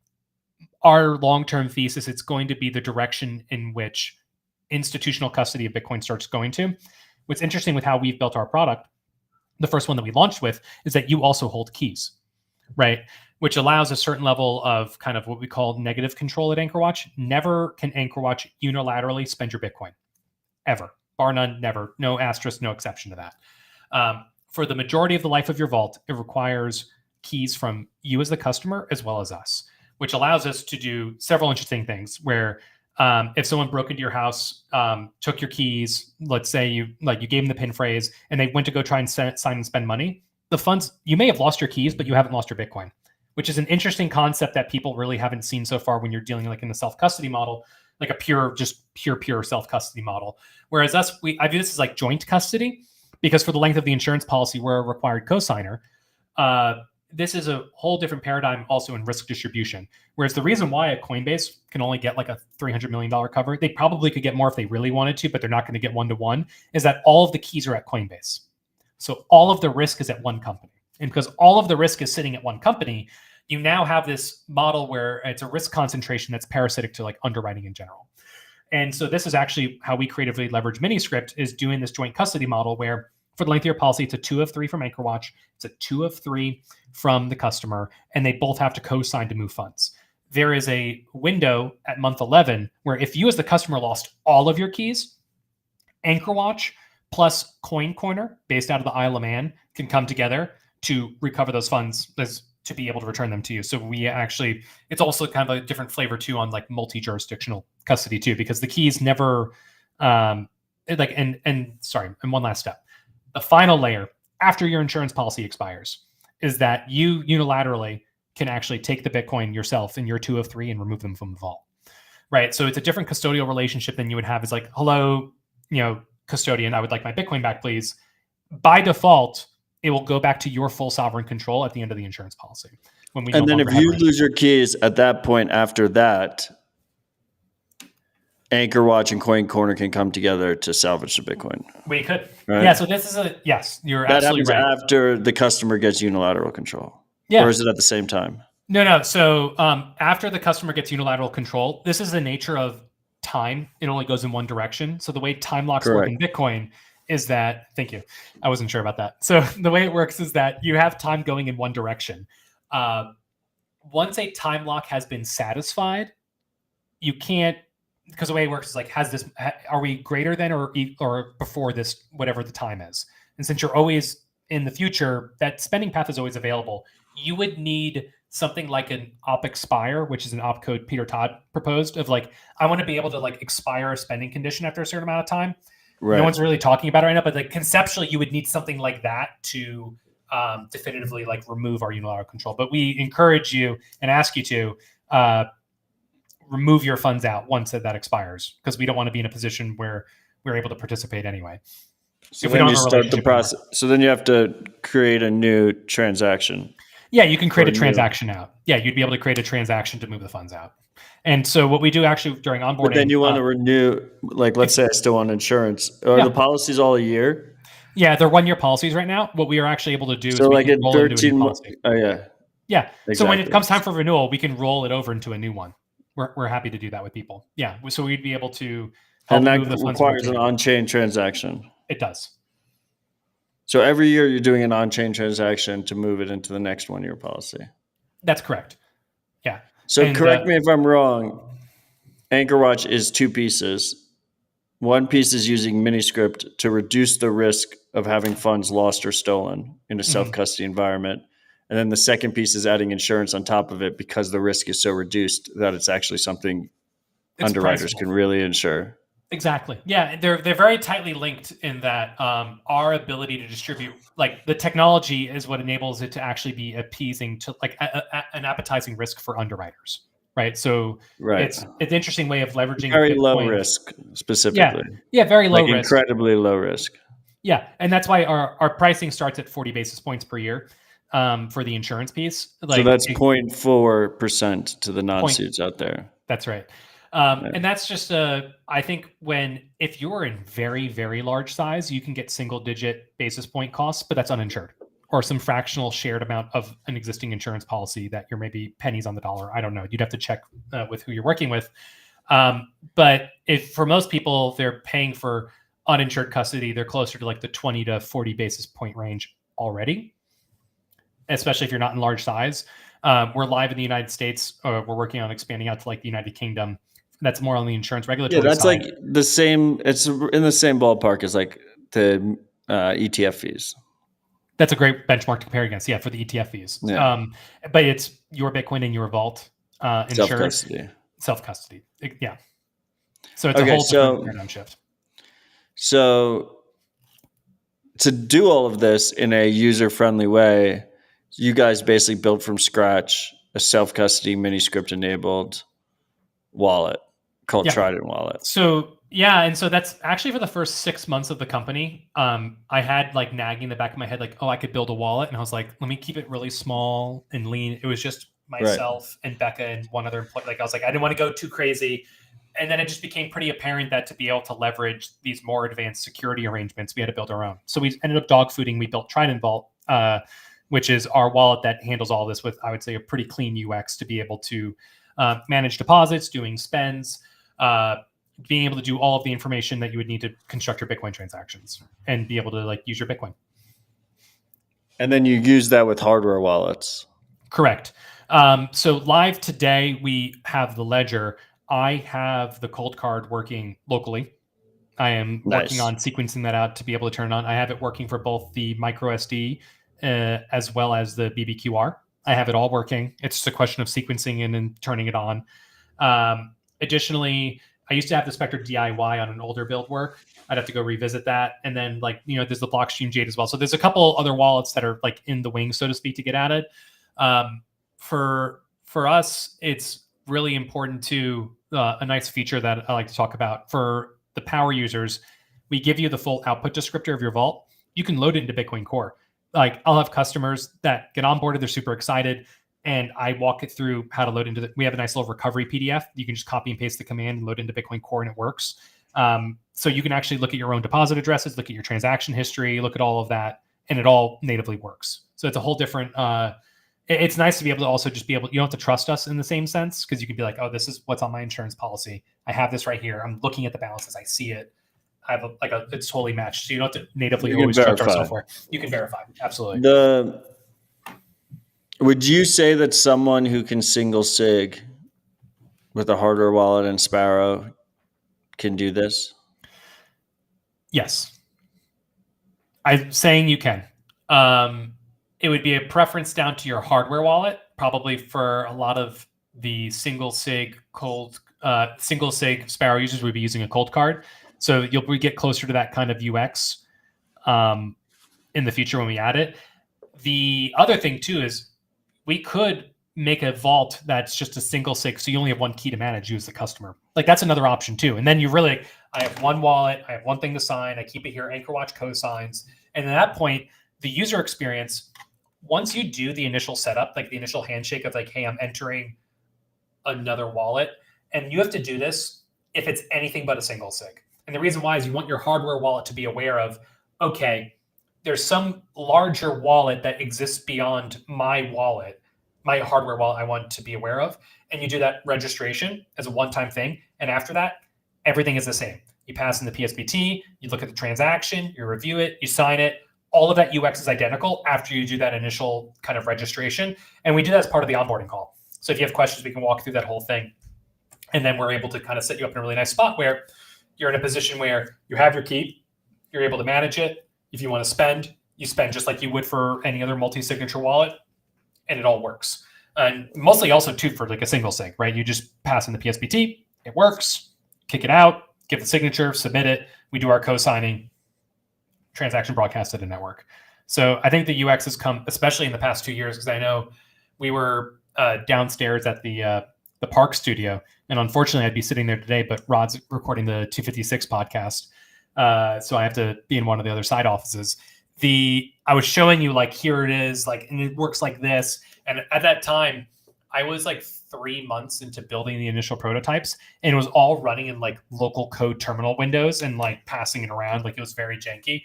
our long-term thesis, it's going to be the direction in which institutional custody of Bitcoin starts going to. What's interesting with how we've built our product, the first one that we launched with, is that you also hold keys, right? Which allows a certain level of kind of what we call negative control at Anchorwatch. Never can Anchorwatch unilaterally spend your Bitcoin, ever, bar none, never, no asterisk, no exception to that. For the majority of the life of your vault, it requires keys from you as the customer as well as us, which allows us to do several interesting things where if someone broke into your house, took your keys, let's say you gave them the PIN phrase and they went to go try and sign and spend money, the funds, you may have lost your keys, but you haven't lost your Bitcoin, which is an interesting concept that people really haven't seen so far when you're dealing like in the self-custody model, like a pure self-custody model. Whereas I view this as like joint custody, because for the length of the insurance policy, we're a required cosigner. This is a whole different paradigm also in risk distribution. Whereas the reason why a Coinbase can only get like a $300 million cover, they probably could get more if they really wanted to, but they're not going to get one-to-one, is that all of the keys are at Coinbase. So all of the risk is at one company. And because all of the risk is sitting at one company, you now have this model where it's a risk concentration that's parasitic to like underwriting in general. And so this is actually how we creatively leverage Miniscript, is doing this joint custody model where for the length of your policy, it's a 2 of 3 from Anchorwatch. It's a 2 of 3 from the customer, and they both have to co-sign to move funds. There is a window at month 11 where if you as the customer lost all of your keys, Anchorwatch plus Coin Corner, based out of the Isle of Man, can come together to recover those funds to be able to return them to you. So we actually, it's also kind of a different flavor too on like multi-jurisdictional custody too, because the keys never, and one last step. The final layer after your insurance policy expires is that you unilaterally can actually take the Bitcoin yourself in your 2 of 3 and remove them from the vault, right? So it's a different custodial relationship than you would have. It's like, hello, custodian, I would like my Bitcoin back, please. By default, it will go back to your full sovereign control at the end of the insurance policy. And then if you lose your keys at that point, after that, Anchorwatch and Coin Corner can come together to salvage the Bitcoin. We could. Right? Yeah, so this is yes, you're absolutely right. After the customer gets unilateral control. Yeah. Or is it at the same time? No. So after the customer gets unilateral control, this is the nature of time. It only goes in one direction. So the way time locks work in Bitcoin is that, thank you. I wasn't sure about that. So the way it works is that you have time going in one direction. Once a time lock has been satisfied, you can't, because the way it works is like, are we greater than or before this, whatever the time is? And since you're always in the future, that spending path is always available. You would need something like an op expire, which is an op code Peter Todd proposed of like, I want to be able to like expire a spending condition after a certain amount of time. Right. No one's really talking about it right now, but like conceptually, you would need something like that to definitively like remove our unilateral control. But we encourage you and ask you to remove your funds out once that expires, because we don't want to be in a position where we're able to participate anyway. So if we don't start the process, so then you have to create a new transaction. Yeah, you can create a transaction out. Yeah, you'd be able to create a transaction to move the funds out. And so what we do actually during onboarding. But then you want to renew, like let's say I still want insurance. Are the policies all a year? Yeah, they're 1-year policies right now. What we are actually able to do is like in 13 months. Oh yeah. Yeah. Exactly. So when it comes time for renewal, we can roll it over into a new one. We're happy to do that with people. Yeah. So we'd be able to help move the funds. Requires an on-chain transaction. It does. So every year you're doing an on-chain transaction to move it into the next 1-year policy. That's correct. Yeah. So correct me if I'm wrong. Anchorwatch is 2 pieces. One piece is using Miniscript to reduce the risk of having funds lost or stolen in a self-custody environment. And then the second piece is adding insurance on top of it because the risk is so reduced that it's actually something underwriters can really insure. Exactly. Yeah, they're very tightly linked in that our ability to distribute, like the technology is what enables it to actually be appeasing to like an appetizing risk for underwriters, right? So it's an interesting way of leveraging very Bitcoin. Low risk specifically. Yeah, very low risk. Incredibly low risk. Yeah, and that's why our pricing starts at 40 basis points per year for the insurance piece. Like, so that's 0.4% to the non-suits out there. That's right. And that's just I think if you're in very, very large size, you can get single digit basis point costs, but that's uninsured or some fractional shared amount of an existing insurance policy that you're maybe pennies on the dollar. I don't know. You'd have to check with who you're working with. But if for most people, they're paying for uninsured custody, they're closer to like the 20 to 40 basis point range already, especially if you're not in large size. We're live in the United States. We're working on expanding out to like the United Kingdom. That's more on the insurance regulatory side. Yeah, that's like the same. It's in the same ballpark as like the ETF fees. That's a great benchmark to compare against. Yeah, for the ETF fees. Yeah. But it's your Bitcoin in your vault, insured self-custody. Yeah. So it's a whole different paradigm shift. So to do all of this in a user-friendly way, you guys basically built from scratch a self-custody Miniscript enabled wallet called Trident Wallet. So and so that's actually for the first 6 months of the company. I had like nagging in the back of my head, like, I could build a wallet. And I was like, let me keep it really small and lean. It was just myself and Becca and one other employee. Like I was like, I didn't want to go too crazy. And then it just became pretty apparent that to be able to leverage these more advanced security arrangements, we had to build our own. So we ended up dog fooding. We built Trident Vault, which is our wallet that handles all this with, I would say, a pretty clean UX to be able to manage deposits, doing spends, being able to do all of the information that you would need to construct your Bitcoin transactions and be able to like use your Bitcoin. And then you use that with hardware wallets. Correct. So live today, we have the Ledger. I have the cold card working locally. I am working on sequencing that out to be able to turn it on. I have it working for both the micro SD as well as the BBQR. I have it all working. It's just a question of sequencing and then turning it on. Additionally, I used to have the Spectre DIY on an older build work. I'd have to go revisit that. And then there's the Blockstream Jade as well. So there's a couple other wallets that are like in the wings, so to speak, to get at it. For us, it's really important to a nice feature that I like to talk about. For the power users, we give you the full output descriptor of your vault. You can load it into Bitcoin Core. Like I'll have customers that get onboarded, they're super excited, and I walk it through how to load into we have a nice little recovery PDF. You can just copy and paste the command and load into Bitcoin Core and it works. So you can actually look at your own deposit addresses, look at your transaction history, look at all of that, and it all natively works. So it's a whole different, it's nice to be able to also just be able, you don't have to trust us in the same sense, because you can be like, oh, this is what's on my insurance policy. I have this right here. I'm looking at the balances. I see it. I have it's totally matched. So you don't have to natively You can always trust our verify. software. You can verify. Absolutely. Would you say that someone who can single sig with a hardware wallet and Sparrow can do this? Yes. I'm saying you can. It would be a preference down to your hardware wallet, probably for a lot of the single sig Sparrow users would be using a cold card. So you'll get closer to that kind of UX in the future when we add it. The other thing too is we could make a vault that's just a single sig, so you only have one key to manage, you as the customer. Like that's another option too. And then you really, I have one wallet, I have one thing to sign, I keep it here, Anchorwatch cosigns. And at that point, the user experience, once you do the initial setup, like the initial handshake of like, hey, I'm entering another wallet, and you have to do this if it's anything but a single sig. And the reason why is you want your hardware wallet to be aware of, okay, there's some larger wallet that exists beyond my wallet, my hardware wallet I want to be aware of. And you do that registration as a one-time thing. And after that, everything is the same. You pass in the PSBT, you look at the transaction, you review it, you sign it. All of that UX is identical after you do that initial kind of registration. And we do that as part of the onboarding call. So if you have questions, we can walk through that whole thing. And then we're able to kind of set you up in a really nice spot where you're in a position where you have your key, you're able to manage it. If you want to spend, you spend just like you would for any other multi-signature wallet, and it all works. And mostly also too for like a single sig, right? You just pass in the PSBT, it works, kick it out, give the signature, submit it. We do our co-signing, transaction broadcasted to network. So I think the UX has come, especially in the past 2 years, because I know we were downstairs at the Park studio, and unfortunately I'd be sitting there today, but Rod's recording the 256 podcast. So I have to be in one of the other side offices. I was showing you like, here it is, like, and it works like this. And at that time, I was like 3 months into building the initial prototypes, and it was all running in like local code terminal windows and like passing it around. Like it was very janky.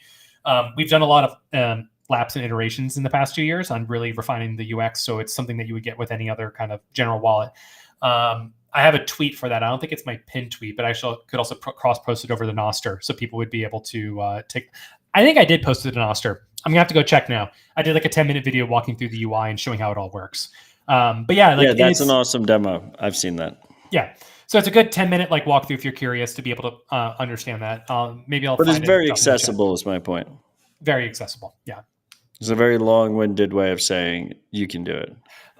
We've done a lot of laps and iterations in the past 2 years on really refining the UX. So it's something that you would get with any other kind of general wallet. I have a tweet for that. I don't think it's my pinned tweet, but I could also cross-post it over the Nostr, so people would be able to take. I think I did post it to Nostr. I'm gonna have to go check now. I did like a 10-minute video walking through the UI and showing how it all works. But yeah, like, yeah, that's an awesome demo. I've seen that. Yeah, so it's a good 10-minute like walkthrough if you're curious to be able to understand that. Maybe I'll. But find it's very accessible, is my point. Very accessible. Yeah. It's a very long-winded way of saying you can do it.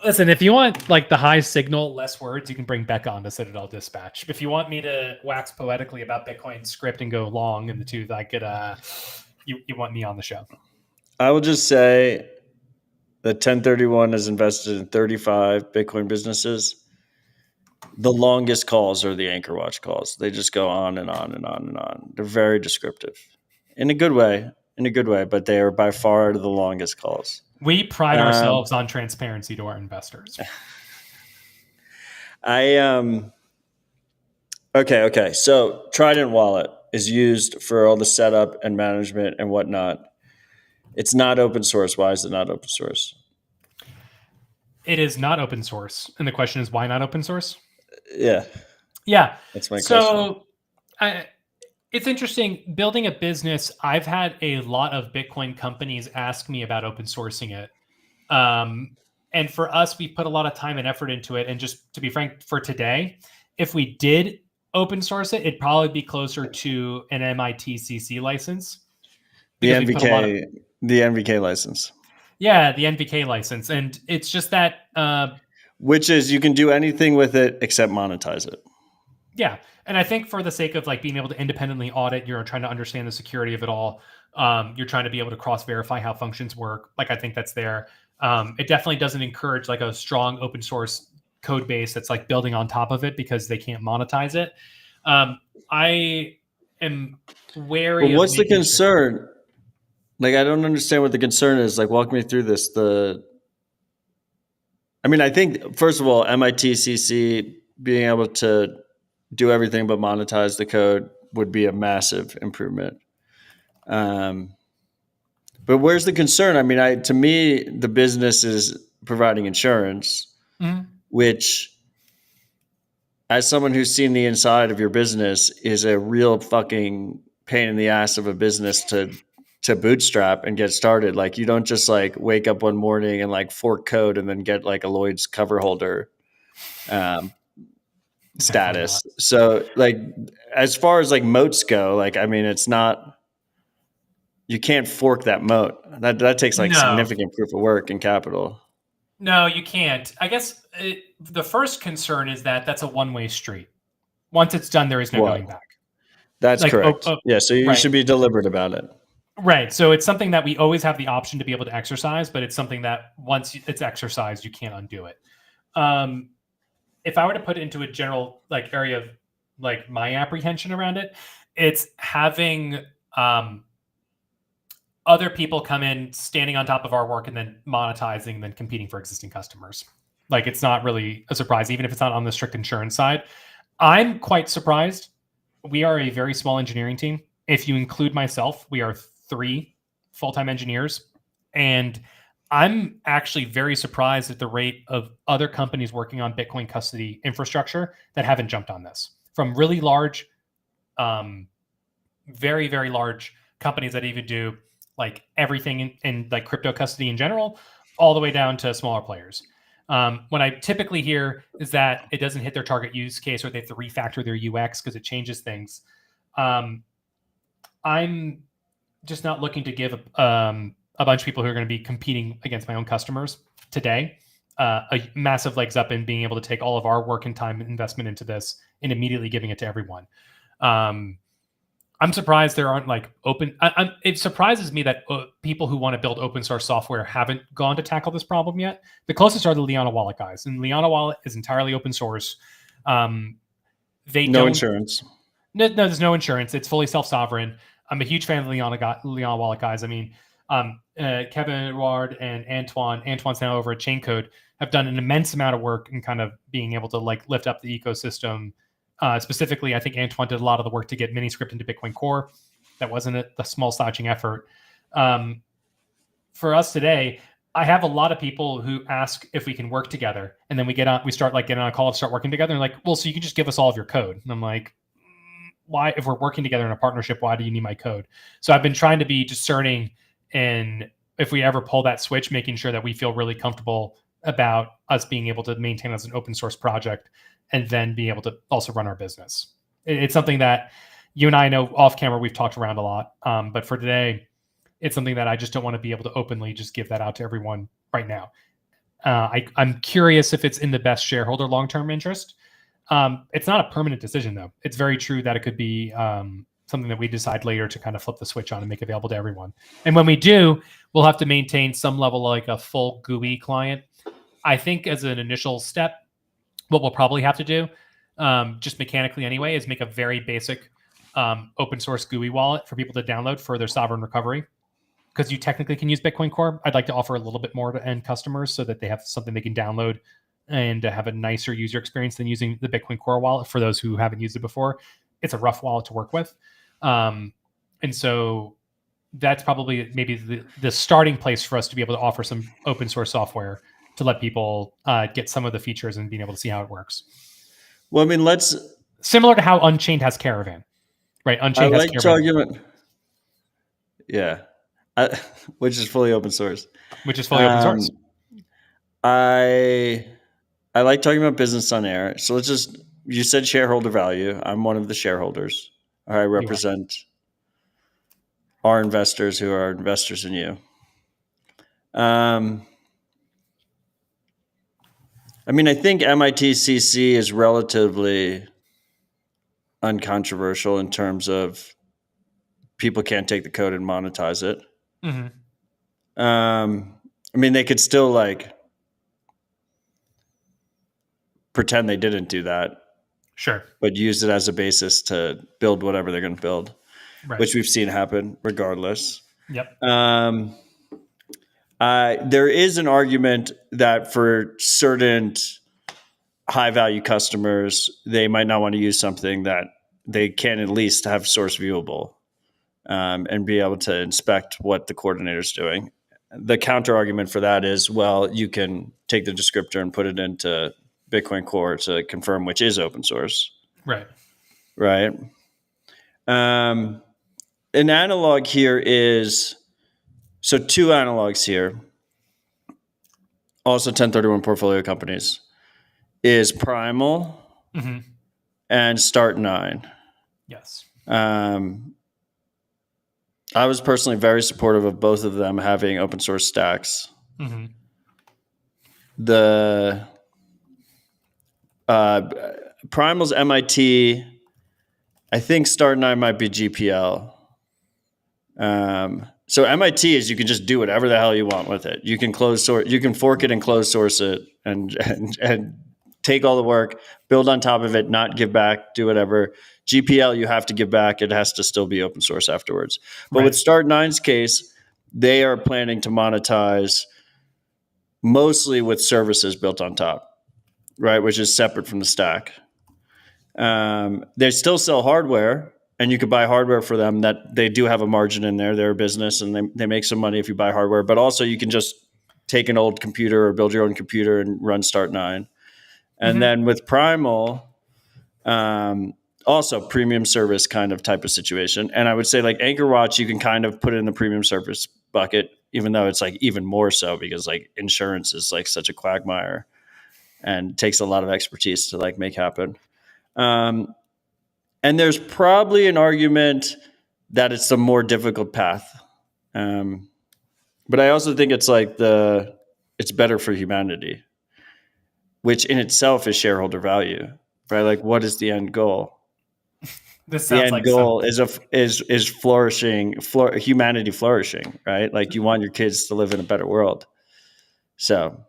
Listen, if you want like the high signal, less words, you can bring Becca on to Citadel Dispatch. If you want me to wax poetically about Bitcoin script and go long in the tooth, I could. You want me on the show? I will just say that 1031 has invested in 35 Bitcoin businesses. The longest calls are the Anchorwatch calls. They just go on and on and on and on. They're very descriptive in a good way, but they are by far the longest calls. We pride ourselves on transparency to our investors. Okay. So Trident Wallet is used for all the setup and management and whatnot. It's not open source. Why is it not open source? It is not open source. And the question is, why not open source? Yeah. That's my question. So it's interesting. Building a business, I've had a lot of Bitcoin companies ask me about open sourcing it. And for us, we put a lot of time and effort into it. And just to be frank, for today, if we did open source it, it'd probably be closer to an MIT CC license. The NVK license. Yeah, the NVK license. And it's just that... which is you can do anything with it except monetize it. Yeah. And I think for the sake of like being able to independently audit, you're trying to understand the security of it all. You're trying to be able to cross-verify how functions work. Like, I think that's there. It definitely doesn't encourage like a strong open source code base that's like building on top of it because they can't monetize it. I am wary. Well, what's the concern? Like, I don't understand what the concern is. Like, walk me through this. I think, first of all, MIT CC being able to do everything but monetize the code would be a massive improvement. But where's the concern? To me, the business is providing insurance, which, as someone who's seen the inside of your business, is a real fucking pain in the ass of a business to bootstrap and get started. Like you don't just like wake up one morning and like fork code and then get like a Lloyd's cover holder status. So like as far as like moats go, like I mean it's not, you can't fork that moat. That takes like significant proof of work and capital. No, you can't. I guess the first concern is that that's a one-way street. Once it's done, there is no going back. That's like, correct. Yeah, so you should be deliberate about it. Right. So it's something that we always have the option to be able to exercise, but it's something that once it's exercised, you can't undo it. If I were to put it into a general like area of like my apprehension around it, it's having other people come in, standing on top of our work and then monetizing, then competing for existing customers. Like it's not really a surprise, even if it's not on the strict insurance side. I'm quite surprised. We are a very small engineering team. If you include myself, we are 3 full-time engineers. And I'm actually very surprised at the rate of other companies working on Bitcoin custody infrastructure that haven't jumped on this. From really large, very, very large companies that even do like everything in like crypto custody in general, all the way down to smaller players. What I typically hear is that it doesn't hit their target use case or they have to refactor their UX because it changes things. I'm just not looking to give a bunch of people who are going to be competing against my own customers today a massive legs up in being able to take all of our work and time investment into this and immediately giving it to everyone. I'm surprised there aren't like open. It surprises me that people who want to build open source software haven't gone to tackle this problem yet. The closest are the Liana Wallet guys, and Liana Wallet is entirely open source. They no insurance. No, there's no insurance. It's fully self-sovereign. I'm a huge fan of the Liana Wallet guys. I mean, Kevin Edward and Antoine's now over at Chaincode, have done an immense amount of work in kind of being able to like lift up the ecosystem. Specifically, I think Antoine did a lot of the work to get Miniscript into Bitcoin Core. That wasn't a small slouching effort. For us today, I have a lot of people who ask if we can work together, and then we start like getting on a call to start working together. And like, well, so you can just give us all of your code. And I'm like, why? If we're working together in a partnership, why do you need my code? So I've been trying to be discerning, and if we ever pull that switch, making sure that we feel really comfortable about us being able to maintain as an open source project and then be able to also run our business. It's something that you and I know off camera, we've talked around a lot. But for today, it's something that I just don't want to be able to openly just give that out to everyone right now. I'm curious if it's in the best shareholder long-term interest. It's not a permanent decision, though. It's very true that it could be something that we decide later to kind of flip the switch on and make available to everyone. And when we do, we'll have to maintain some level like a full GUI client. I think as an initial step, what we'll probably have to do, just mechanically anyway, is make a very basic open source GUI wallet for people to download for their sovereign recovery. Because you technically can use Bitcoin Core. I'd like to offer a little bit more to end customers so that they have something they can download and have a nicer user experience than using the Bitcoin Core wallet. For those who haven't used it before, it's a rough wallet to work with. And so that's probably maybe the starting place for us to be able to offer some open source software to let people get some of the features and being able to see how it works. Well, I mean, similar to how Unchained has Caravan, right? Unchained has Caravan. Argument. Yeah. Which is fully open source. Which is fully open source. I like talking about business on air. So you said shareholder value. I'm one of the shareholders. I represent our investors who are investors in you. I mean, I think MIT-CC is relatively uncontroversial in terms of people can't take the code and monetize it. Mm-hmm. I mean, they could still like pretend they didn't do that. Sure. But use it as a basis to build whatever they're going to build, right. Which we've seen happen regardless. Yep. There is an argument that for certain high value customers, they might not want to use something that they can at least have source viewable and be able to inspect what the coordinator is doing. The counter argument for that is, well, you can take the descriptor and put it into Bitcoin Core to confirm which is open source. Right. Right. an analog here is, so two analogs here, also 1031 portfolio companies, is Primal and Start9. Yes. I was personally very supportive of both of them having open source stacks. The Primal's MIT, I think Start9 might be GPL. So MIT is you can just do whatever the hell you want with it. You can close source, you can fork it and close source it, and take all the work, build on top of it, not give back, do whatever. GPL, you have to give back. It has to still be open source afterwards. But with Start9's case, they are planning to monetize mostly with services built on top, right? Which is separate from the stack. They still sell hardware, and you could buy hardware for them that they do have a margin in there. They're a business, and they make some money if you buy hardware. But also you can just take an old computer or build your own computer and run Start9. And then with Primal, also premium service kind of type of situation. And I would say like Anchorwatch, you can kind of put in the premium service bucket, even though it's like even more so because like insurance is like such a quagmire and takes a lot of expertise to like make happen. And there's probably an argument that it's a more difficult path. But I also think it's like it's better for humanity, which in itself is shareholder value, right? Like, what is the end goal? This sounds the end goal is flourishing, humanity flourishing, right? Like, you want your kids to live in a better world. So,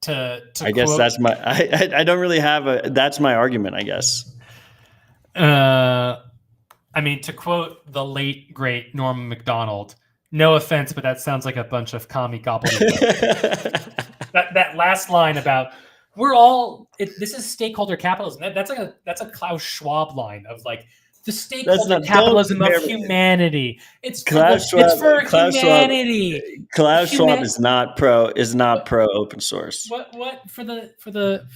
I guess that's my. I don't really have that's my argument, I guess. I mean, to quote the late great Norman Macdonald, no offense, but that sounds like a bunch of commie gobbledygook. that last line about this is stakeholder capitalism. That's a Klaus Schwab line of like the stakeholder capitalism of humanity. It's for humanity. Klaus Schwab is not pro open source. What for the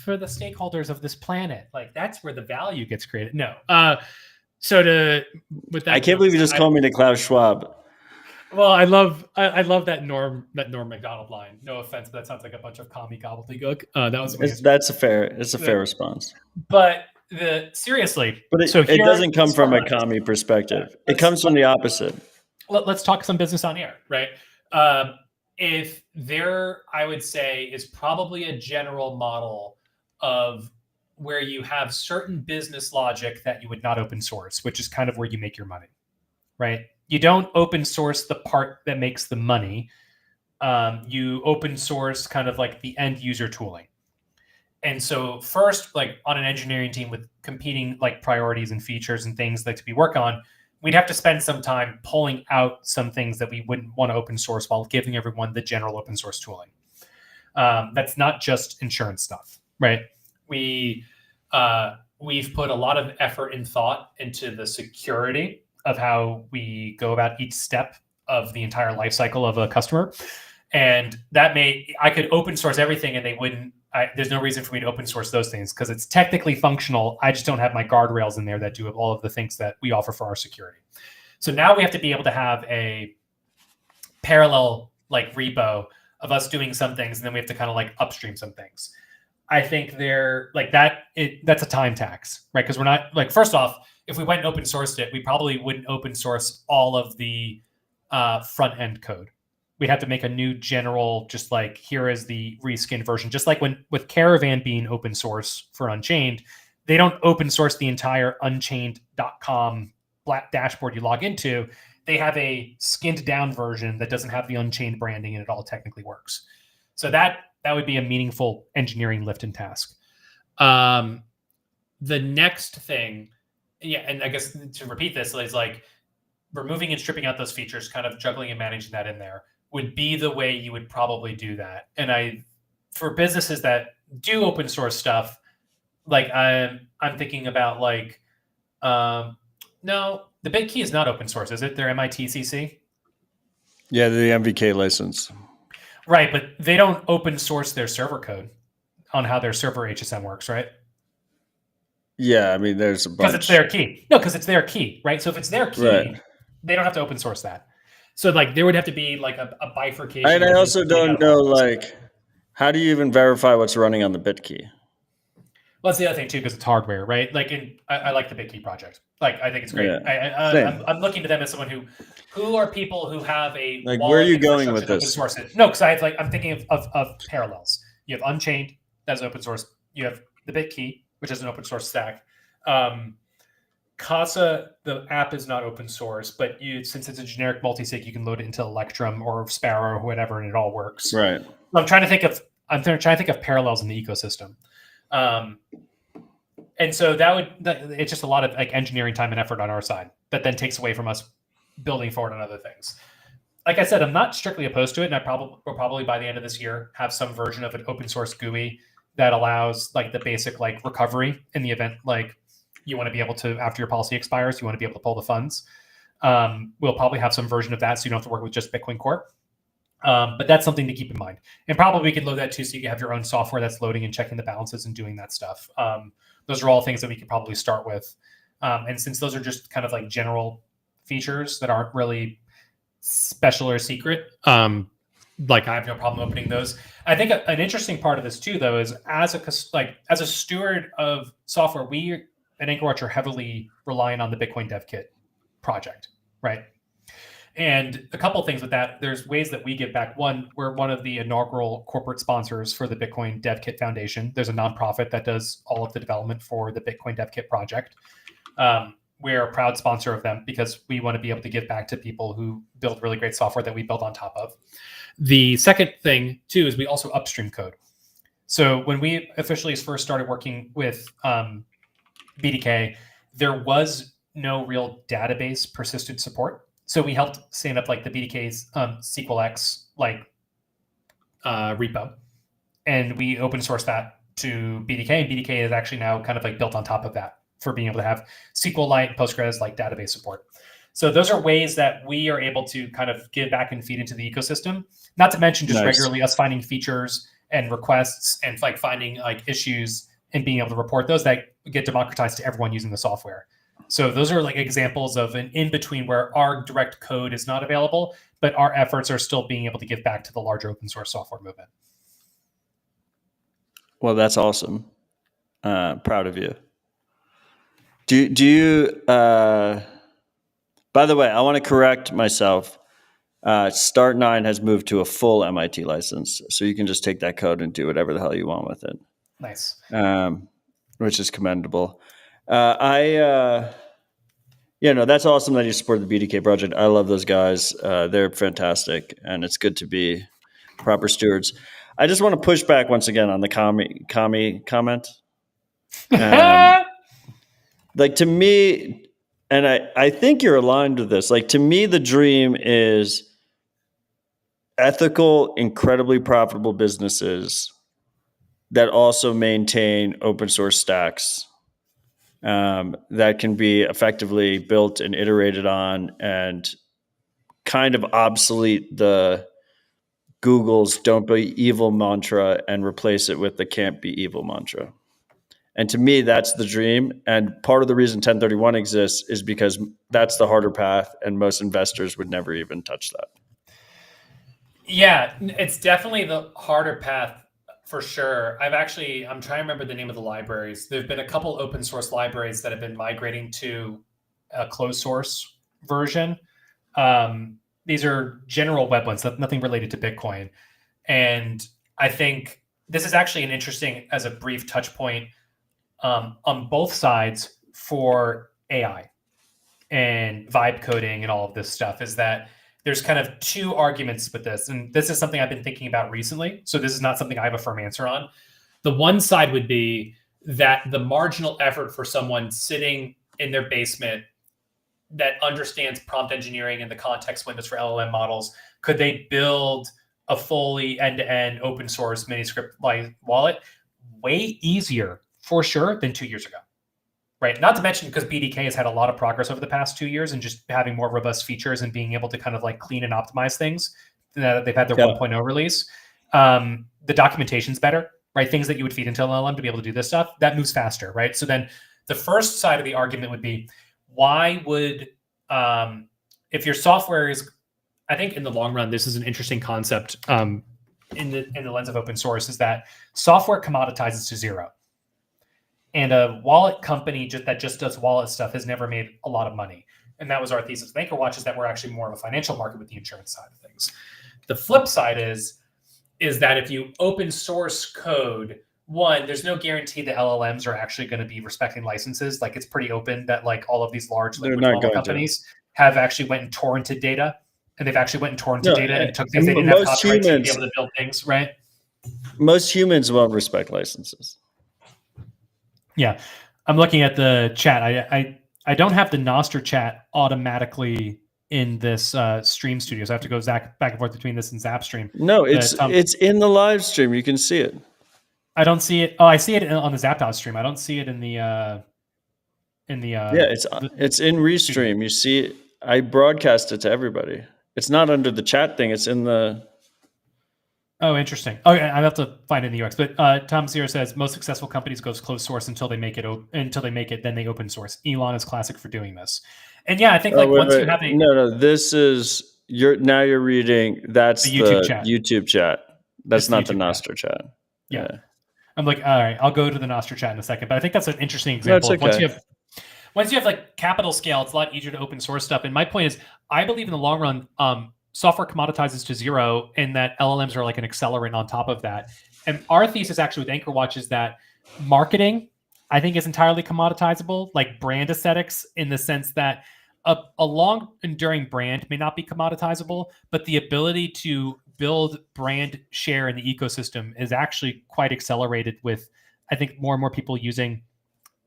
stakeholders of this planet? Like that's where the value gets created. No. So with that, I can't believe you just called me to Klaus Schwab. Well, I love that Norm Macdonald line. No offense, but that sounds like a bunch of commie gobbledygook. That was amazing. That's a fair response. But seriously, but it doesn't come from a commie perspective. It comes from the opposite. Let's talk some business on air, right? If there, I would say, is probably a general model of where you have certain business logic that you would not open source, which is kind of where you make your money, right? You don't open source the part that makes the money. You open source kind of like the end user tooling. And so first, like on an engineering team with competing like priorities and features and things that to be worked on, we'd have to spend some time pulling out some things that we wouldn't want to open source while giving everyone the general open source tooling. That's not just insurance stuff, right? We've put a lot of effort and thought into the security of how we go about each step of the entire life cycle of a customer. And I could open source everything and they wouldn't, there's no reason for me to open source those things because it's technically functional. I just don't have my guardrails in there that do all of the things that we offer for our security. So now we have to be able to have a parallel like repo of us doing some things, and then we have to kind of like upstream some things. I think they're like that's a time tax, right? Because we're not like, first off, if we went and open sourced it, we probably wouldn't open source all of the front end code. We'd have to make a new general, just like here is the reskinned version. Just like when with Caravan being open source for Unchained, they don't open source the entire unchained.com black dashboard you log into. They have a skinned down version that doesn't have the Unchained branding and it all technically works. So that would be a meaningful engineering lift and task. The next thing, and I guess to repeat this, is like removing and stripping out those features, kind of juggling and managing that in there would be the way you would probably do that. And for businesses that do open source stuff, like I'm thinking about like, no, the big key is not open source, is it? They're MIT CC? Yeah, the MVK license. Right, but they don't open source their server code on how their server HSM works, right? Yeah, I mean, there's a bunch. Because it's their key. No, because it's their key, right? So if it's their key, they don't have to open source that. So like there would have to be like a bifurcation. And I also don't know, like, how do you even verify what's running on the BitKey? Well, that's the other thing too, because it's hardware, right? Like, I like the BitKey project. Like, I think it's great. Yeah. I'm looking to them as someone who are people who have a like, where are you going with this? Open source it. No, because I'm thinking of parallels. You have Unchained, that's open source. You have the BitKey, which is an open source stack. Casa, the app is not open source, but since it's a generic multi-sig, you can load it into Electrum or Sparrow or whatever, and it all works. Right. I'm trying to think of parallels in the ecosystem. And so it's just a lot of like engineering time and effort on our side that then takes away from us building forward on other things. Like I said, I'm not strictly opposed to it, and will probably by the end of this year have some version of an open source GUI that allows like the basic like recovery in the event like you want to be able to, after your policy expires, you want to be able to pull the funds. We'll probably have some version of that, so you don't have to work with just Bitcoin Core. But that's something to keep in mind. And probably we can load that too, so you can have your own software that's loading and checking the balances and doing that stuff. Those are all things that we could probably start with. And since those are just kind of like general features that aren't really special or secret, like I have no problem opening those. I think an interesting part of this too, though, is as a steward of software, we at Anchorwatch are heavily relying on the Bitcoin Dev Kit project, right? And a couple of things with that, there's ways that we give back. One, we're one of the inaugural corporate sponsors for the Bitcoin Dev Kit Foundation. There's a nonprofit that does all of the development for the Bitcoin Dev Kit project. We're a proud sponsor of them because we want to be able to give back to people who build really great software that we build on top of. The second thing, too, is we also upstream code. So when we officially first started working with BDK, there was no real database persistent support. So we helped stand up like the BDK's SQLX repo, and we open sourced that to BDK. And BDK is actually now kind of like built on top of that for being able to have SQLite, Postgres like database support. So those are ways that we are able to kind of give back and feed into the ecosystem. Not to mention just regularly us finding features and requests and like finding like issues and being able to report those that get democratized to everyone using the software. So those are like examples of an in-between where our direct code is not available, but our efforts are still being able to give back to the larger open source software movement. Well, that's awesome. Proud of you. Do you, by the way, I want to correct myself. Start9 has moved to a full MIT license, so you can just take that code and do whatever the hell you want with it. Nice. Which is commendable. That's awesome that you support the BDK project. I love those guys. They're fantastic, and it's good to be proper stewards. I just want to push back once again on the commie comment. Like, to me, and I think you're aligned with this, like, to me, the dream is ethical, incredibly profitable businesses that also maintain open source stacks that can be effectively built and iterated on and kind of obsolete the Google's "don't be evil" mantra and replace it with the "can't be evil" mantra. And to me, that's the dream. And part of the reason 1031 exists is because that's the harder path, and most investors would never even touch that. Yeah, it's definitely the harder path for sure. I'm trying to remember the name of the libraries. There've been a couple open source libraries that have been migrating to a closed source version. These are general web ones, nothing related to Bitcoin. And I think this is actually an interesting, as a brief touch point, on both sides for AI and vibe coding and all of this stuff, is that there's kind of two arguments with this. And this is something I've been thinking about recently. So this is not something I have a firm answer on. The one side would be that the marginal effort for someone sitting in their basement that understands prompt engineering and the context windows for LLM models, could they build a fully end-to-end open source Miniscript wallet way easier for sure than 2 years ago, right? Not to mention because BDK has had a lot of progress over the past 2 years and just having more robust features and being able to kind of like clean and optimize things. They've had their 1.0 release. The documentation's better, right? Things that you would feed into LLM to be able to do this stuff, that moves faster, right? So then the first side of the argument would be, why would if your software is, I think in the long run, this is an interesting concept in the lens of open source, is that software commoditizes to zero. And a wallet company that just does wallet stuff has never made a lot of money. And that was our thesis with Anchorwatch, is that we're actually more of a financial market with the insurance side of things. The flip side is that if you open source code, one, there's no guarantee the LLMs are actually going to be respecting licenses. Like, it's pretty open that like all of these large liquid model companies have actually went and torrented data, and they've actually went and torrented data and took things they didn't have copyright to be able to build things, right? Most humans won't respect licenses. Yeah. I'm looking at the chat. I don't have the Nostr chat automatically in this stream studio, so I have to go back and forth between this and Zapstream. No, it's in the live stream. You can see it. I don't see it. Oh, I see it on the Zapdos stream. I don't see it in the yeah, it's in Restream. You see it. I broadcast it to everybody. It's not under the chat thing. It's in the. Oh, interesting. Okay, I have to find it in the UX. But Tom Zero says most successful companies goes closed source until they make it. Then they open source. Elon is classic for doing this. And yeah, I think you have a no. This is you're reading. That's the YouTube chat. That's not the Nostr chat. Yeah. I'm like, all right, I'll go to the Nostr chat in a second. But I think that's an interesting example. That's okay. Once you have like capital scale, it's a lot easier to open source stuff. And my point is, I believe in the long run, software commoditizes to zero, and that LLMs are like an accelerant on top of that. And our thesis actually with Anchorwatch is that marketing, I think, is entirely commoditizable, like brand aesthetics, in the sense that a long enduring brand may not be commoditizable, but the ability to build brand share in the ecosystem is actually quite accelerated with, I think, more and more people using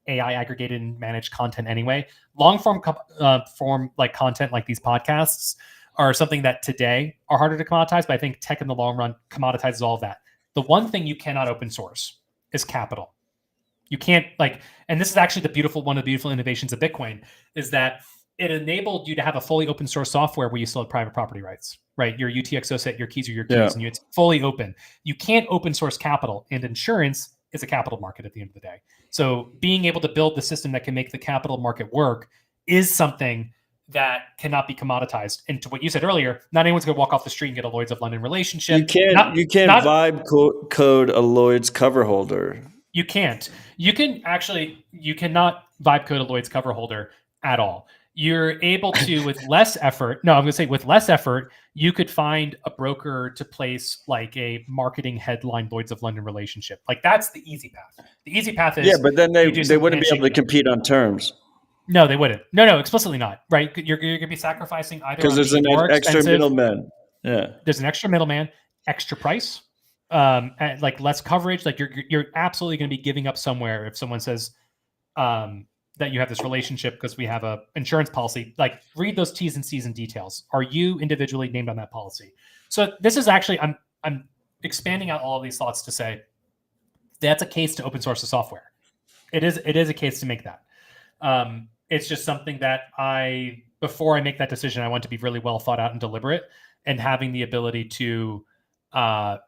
AI aggregated and managed content anyway. Long form like content like these podcasts are something that today are harder to commoditize, but I think tech in the long run commoditizes all of that. The one thing you cannot open source is capital. You can't and this is actually one of the beautiful innovations of Bitcoin, is that it enabled you to have a fully open source software where you still have private property rights, right? Your UTXO set, your keys are your keys, and it's fully open. You can't open source capital, and insurance is a capital market at the end of the day. So being able to build the system that can make the capital market work is something that cannot be commoditized. And to what you said earlier, not anyone's going to walk off the street and get a Lloyds of London relationship. You can't vibe code a Lloyd's cover holder. You can't. You cannot vibe code a Lloyd's cover holder at all. You're able to, with less effort, you could find a broker to place like a marketing headline Lloyds of London relationship. Like, that's the easy path. The easy path is, but then they wouldn't be able to compete on terms. No, they wouldn't. No, explicitly not. Right? You're going to be sacrificing either because there's an extra middleman. Yeah, there's an extra middleman, extra price, and like less coverage. Like you're absolutely going to be giving up somewhere if someone says that you have this relationship because we have a insurance policy. Like, read those T's and C's and details. Are you individually named on that policy? So this is actually, I'm expanding out all of these thoughts to say that's a case to open source the software. It is a case to make that. It's just something that before I make that decision, I want to be really well thought out and deliberate, and having the ability to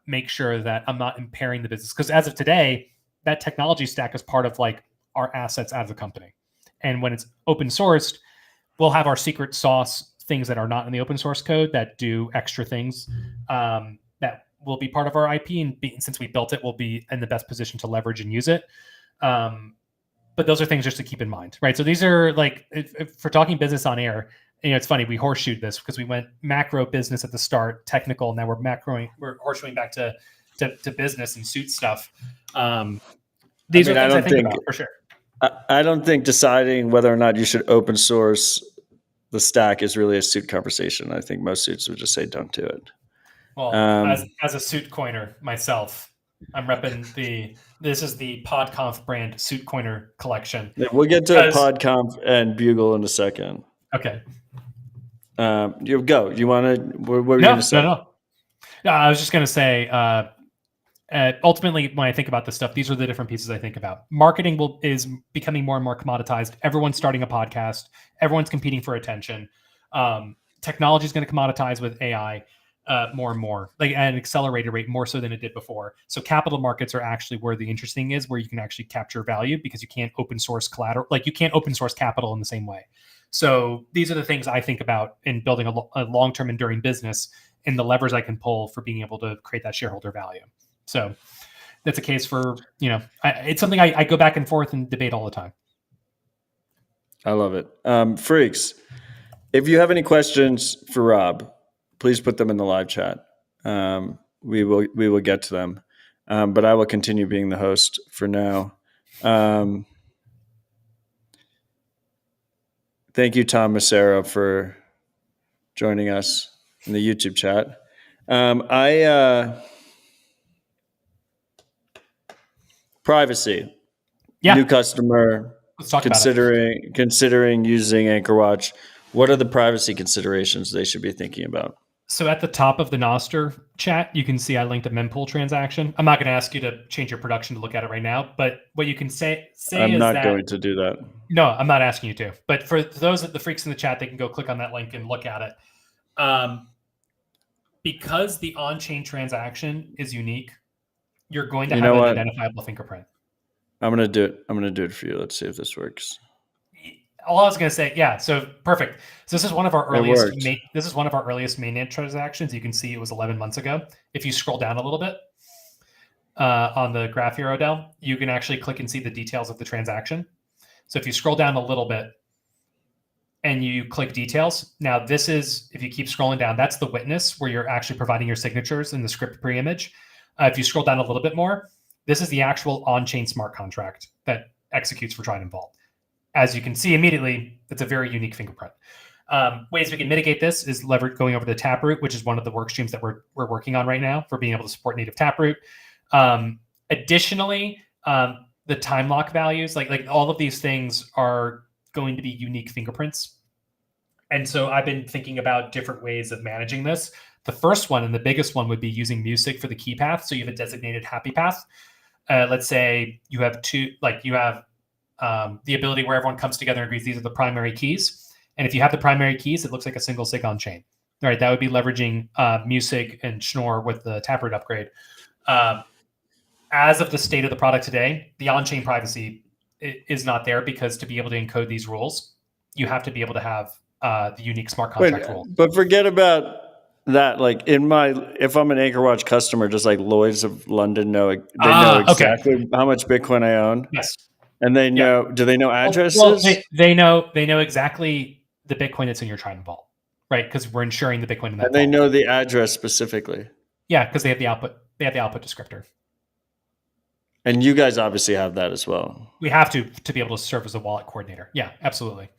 make sure that I'm not impairing the business. Because as of today, that technology stack is part of like our assets as a company. And when it's open sourced, we'll have our secret sauce things that are not in the open source code that do extra things that will be part of our IP. And since we built it, we'll be in the best position to leverage and use it. But those are things just to keep in mind, right? So these are like, if for talking business on air, it's funny, we horseshoed this because we went macro business at the start, technical, now we're horseshoeing back to business and suit stuff. These are things I think about, for sure. I don't think deciding whether or not you should open source the stack is really a suit conversation. I think most suits would just say, don't do it. Well, as a suit coiner myself, I'm repping this is the PodConf brand suit coiner collection. Yeah, we'll get to PodConf and Bugle in a second. Okay. You go. You want to? What were you going to say? No. I was just going to say. Ultimately, when I think about this stuff, these are the different pieces I think about. Marketing is becoming more and more commoditized. Everyone's starting a podcast. Everyone's competing for attention. Technology is going to commoditize with AI more and more, like at an accelerated rate, more so than it did before. So capital markets are actually where the interesting is, where you can actually capture value because you can't open source collateral. Like, you can't open source capital in the same way. So these are the things I think about in building a long-term enduring business, and the levers I can pull for being able to create that shareholder value. So that's a case for, it's something I go back and forth and debate all the time. I love it. Freaks, if you have any questions for Rob, please put them in the live chat. We will get to them. But I will continue being the host for now. Thank you, Tom Massero, for joining us in the YouTube chat. Privacy. Yeah. New customer. Let's talk considering using Anchorwatch. What are the privacy considerations they should be thinking about? So at the top of the Noster chat, you can see I linked a mempool transaction. I'm not going to ask you to change your production to look at it right now, but what you can say I'm is not that, going to do that. No, I'm not asking you to. But for those of the freaks in the chat, they can go click on that link and look at it. Because the on-chain transaction is unique, you're going to have an identifiable fingerprint. I'm going to do it. I'm going to do it for you. Let's see if this works. All I was going to say, yeah. So perfect. So this is one of our earliest. This is one of our earliest mainnet transactions. You can see it was 11 months ago. If you scroll down a little bit on the graph here, Odell, you can actually click and see the details of the transaction. So if you scroll down a little bit and you click details, now this is, if you keep scrolling down, that's the witness where you're actually providing your signatures in the script pre-image. If you scroll down a little bit more, this is the actual on-chain smart contract that executes for Trident Vault. As you can see immediately, it's a very unique fingerprint. Ways we can mitigate this is going over to Taproot, which is one of the work streams that we're working on right now for being able to support native Taproot. Additionally, the time lock values, like all of these things are going to be unique fingerprints. And so I've been thinking about different ways of managing this. The first one and the biggest one would be using music for the key path. So you have a designated happy path. Let's say you have the ability where everyone comes together and agrees these are the primary keys. And if you have the primary keys, it looks like a single sig on chain. All right, that would be leveraging music and Schnorr with the Taproot upgrade. As of the state of the product today, the on-chain privacy is not there, because to be able to encode these rules, you have to be able to have the unique smart contract rule. But forget about that. Like if I'm an Anchorwatch customer, does like Lloyds of London know exactly how much Bitcoin I own? Yes. And they know, do they know addresses? Well, they know exactly the Bitcoin that's in your Trident Vault, right? Because we're ensuring the Bitcoin in that. And they know the address specifically. Yeah, because they have the output. They have the output descriptor. And you guys obviously have that as well. We have to be able to serve as a wallet coordinator. Yeah, absolutely.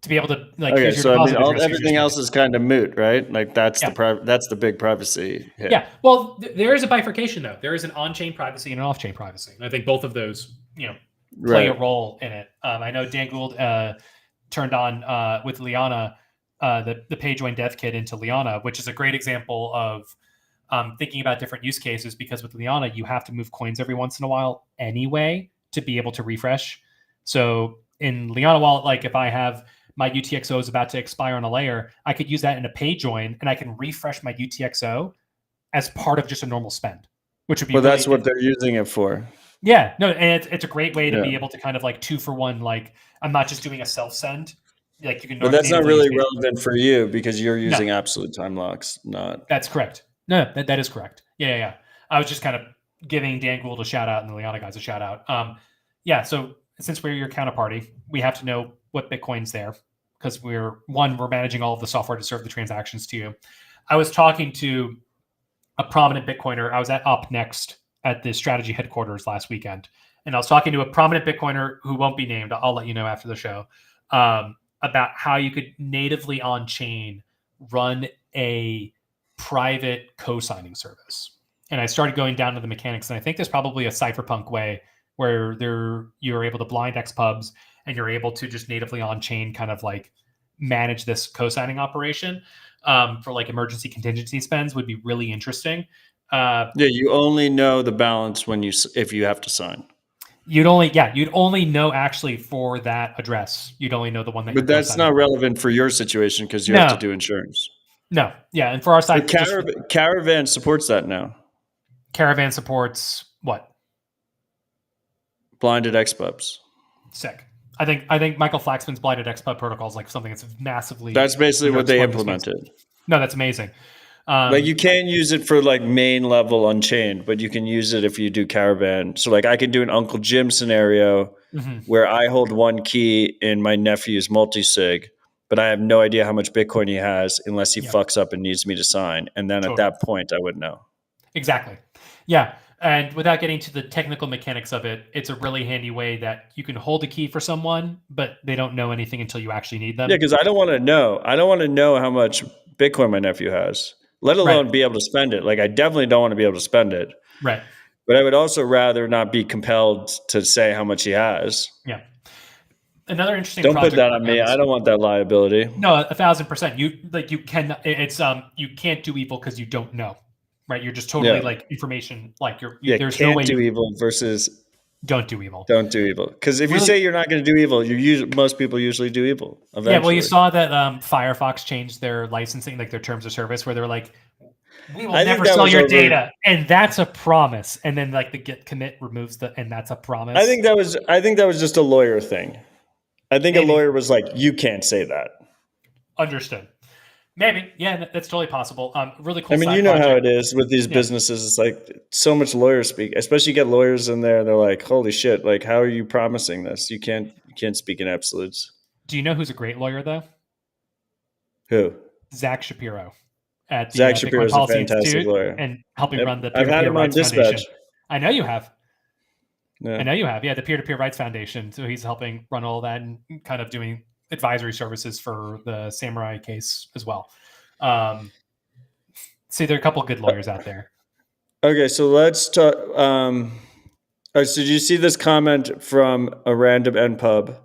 To be able to okay, so I mean, everything else is kind of moot, right? Like that's the big privacy hit. Yeah. Well, there is a bifurcation though. There is an on-chain privacy and an off-chain privacy, and I think both of those, play a role in it. I know Dan Gould turned on with Liana the PageJoin Dev Kit into Liana, which is a great example of thinking about different use cases, because with Liana, you have to move coins every once in a while anyway to be able to refresh. So in Liana Wallet, like if I have my UTXO is about to expire on a layer, I could use that in a PageJoin and I can refresh my UTXO as part of just a normal spend, which would be that's what they're using it for. Yeah, no, and it's a great way to be able to kind of like 2-for-1. Like I'm not just doing a self send. Like you can. But that's not really relevant for you because you're using absolute time locks. Not. That's correct. No, that is correct. Yeah. I was just kind of giving Dan Gould a shout out and the Liana guys a shout out. So since we're your counterparty, we have to know what Bitcoin's there, because we're managing all of the software to serve the transactions to you. I was talking to a prominent Bitcoiner. I was at Up Next at the strategy headquarters last weekend. And I was talking to a prominent Bitcoiner who won't be named. I'll let you know after the show, about how you could natively on chain run a private co-signing service. And I started going down to the mechanics, and I think there's probably a cypherpunk way where you're able to blind XPubs and you're able to just natively on chain kind of like manage this co-signing operation for like emergency contingency spends would be really interesting. You only know the balance if you have to sign. You'd only know actually for that address. You'd only know the one that. But that's not relevant for your situation because you have to do insurance. No, yeah, and for our side, Caravan supports that now. Caravan supports what? Blinded XPubs. Sick. I think Michael Flaxman's Blinded Exploit protocol is like something that's massively. That's basically what they implemented. No, that's amazing. Like you can't use it for like main level Unchained, but you can use it if you do Caravan. So like I can do an Uncle Jim scenario where I hold one key in my nephew's multi-sig, but I have no idea how much Bitcoin he has unless he fucks up and needs me to sign. And then at that point, I would know. Exactly. Yeah. And without getting to the technical mechanics of it, it's a really handy way that you can hold a key for someone, but they don't know anything until you actually need them. Yeah, because I don't want to know. I don't want to know how much Bitcoin my nephew has, let alone be able to spend it. Like I definitely don't want to be able to spend it. Right. But I would also rather not be compelled to say how much he has. Yeah. Another interesting. Don't put that on me. I don't want that liability. No, 1,000%. You can. It's you can't do evil because you don't know. Right, you're just totally like information. Like there's no way do evil versus don't do evil. Don't do evil, because if you say you're not going to do evil, most people usually do evil. Eventually. Yeah, well, you saw that Firefox changed their licensing, like their terms of service, where they're like, "We will never sell your data," and that's a promise. And then like the git commit removes and that's a promise. I think that was just a lawyer thing. I think a lawyer was like, "You can't say that." Understood. Maybe. Yeah, that's totally possible. Really cool. I mean, you know how it is with these businesses. It's like so much lawyer speak, especially you get lawyers in there. They're like, holy shit. Like, how are you promising this? You can't speak in absolutes. Do you know who's a great lawyer though? Who? Zach Shapiro at the Zach Shapiro is a fantastic Institute lawyer and helping run the I've had him on Dispatch. Foundation. I know you have. Yeah. I know you have. Yeah, the Peer-to-Peer Rights Foundation. So he's helping run all that and kind of doing advisory services for the Samurai case as well. See, there are a couple of good lawyers out there. Okay, so let's talk. So did you see this comment from a random NPub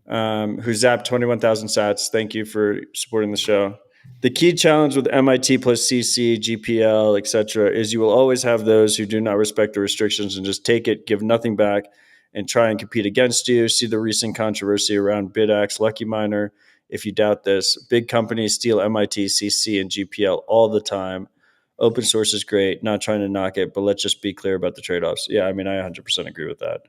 who zapped 21,000 sats? Thank you for supporting the show. The key challenge with MIT plus CC, GPL, etc., is you will always have those who do not respect the restrictions and just take it, give nothing back, and try and compete against you. See the recent controversy around BitX, Lucky Miner. If you doubt this, big companies steal MIT, CC, and GPL all the time. Open source is great. Not trying to knock it, but let's just be clear about the trade-offs. Yeah, I mean, I 100% agree with that.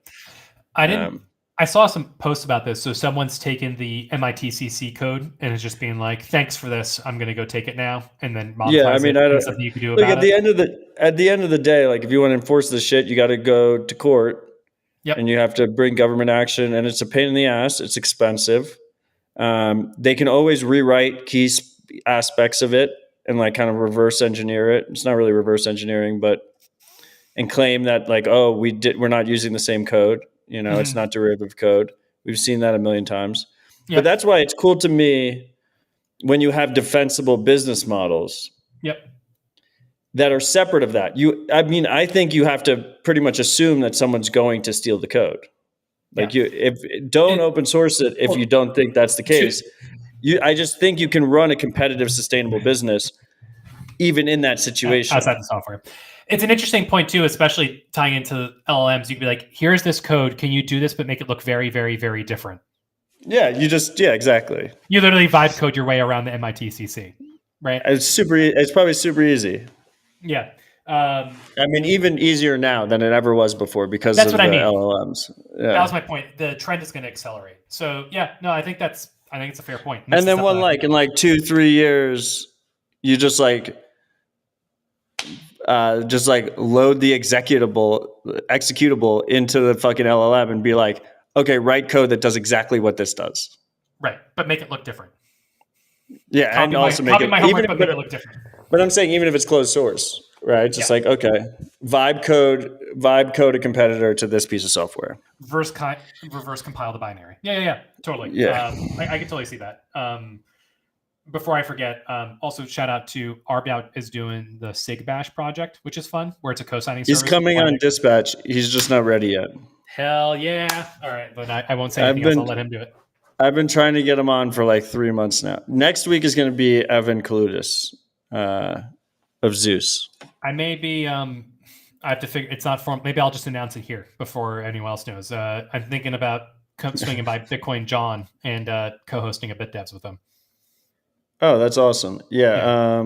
I saw some posts about this. So someone's taken the MIT CC code and is just being like, "Thanks for this. I'm going to go take it now," and then modifies it. Something you can do about at the end of the day, like if you want to enforce this shit, you got to go to court. Yep. And you have to bring government action, and it's a pain in the ass. It's expensive. They can always rewrite key aspects of it and like kind of reverse engineer it. It's not really reverse engineering, and claim that like, oh, we're not using the same code. You know, it's not derivative code. We've seen that a million times. Yep. But that's why it's cool to me when you have defensible business models. Yep. That are separate of that. I think you have to pretty much assume that someone's going to steal the code. Like don't open source it if you don't think that's the case. I just think you can run a competitive, sustainable business even in that situation. Outside the software. It's an interesting point too, especially tying into LLMs. You could be like, here's this code. Can you do this, but make it look very, very, very different? Yeah, exactly. You literally vibe code your way around the MIT CC, right? It's probably super easy. Yeah. I mean, even easier now than it ever was before because of the LLMs. Yeah. That was my point. The trend is going to accelerate. So yeah, no, I think it's a fair point. And then in 2-3 years, you just load the executable into the fucking LLM and be like, okay, write code that does exactly what this does. Right, but make it look different. Yeah, make it look different. But I'm saying even if it's closed source, right? Just like, okay, vibe code a competitor to this piece of software. Reverse compile the binary. Yeah, totally. Yeah. I can totally see that. Before I forget, also shout out to Arbout is doing the SIG Bash project, which is fun, where it's a co-signing service. He's coming on Dispatch. He's just not ready yet. Hell yeah. All right, but I won't say anything else. I'll let him do it. I've been trying to get him on for like 3 months now. Next week is going to be Evan Kaludis of Zeus. I may be. I have to figure. It's not form. Maybe I'll just announce it here before anyone else knows. I'm thinking about swinging by Bitcoin John and co-hosting a BitDevs with him. Oh, that's awesome. Yeah.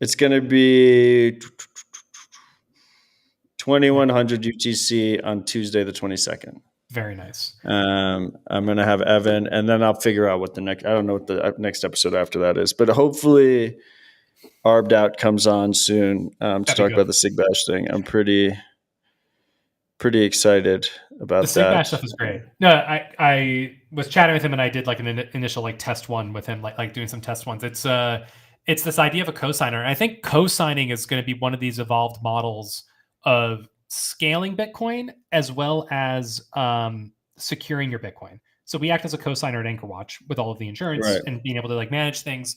It's going to be 2100 UTC on Tuesday the 22nd. Very nice. I'm going to have Evan, and then I'll figure out what the next, I don't know what the next episode after that is, but hopefully Arbed Out comes on soon to talk about the Sig Bash thing. I'm pretty excited about the Sig that. Bash stuff is great. No, I was chatting with him and I did like an initial like test one with him, like doing some test ones. It's this idea of a cosigner. And I think cosigning is going to be one of these evolved models of scaling Bitcoin as well as securing your Bitcoin. So we act as a cosigner at Anchorwatch with all of the insurance and being able to like manage things.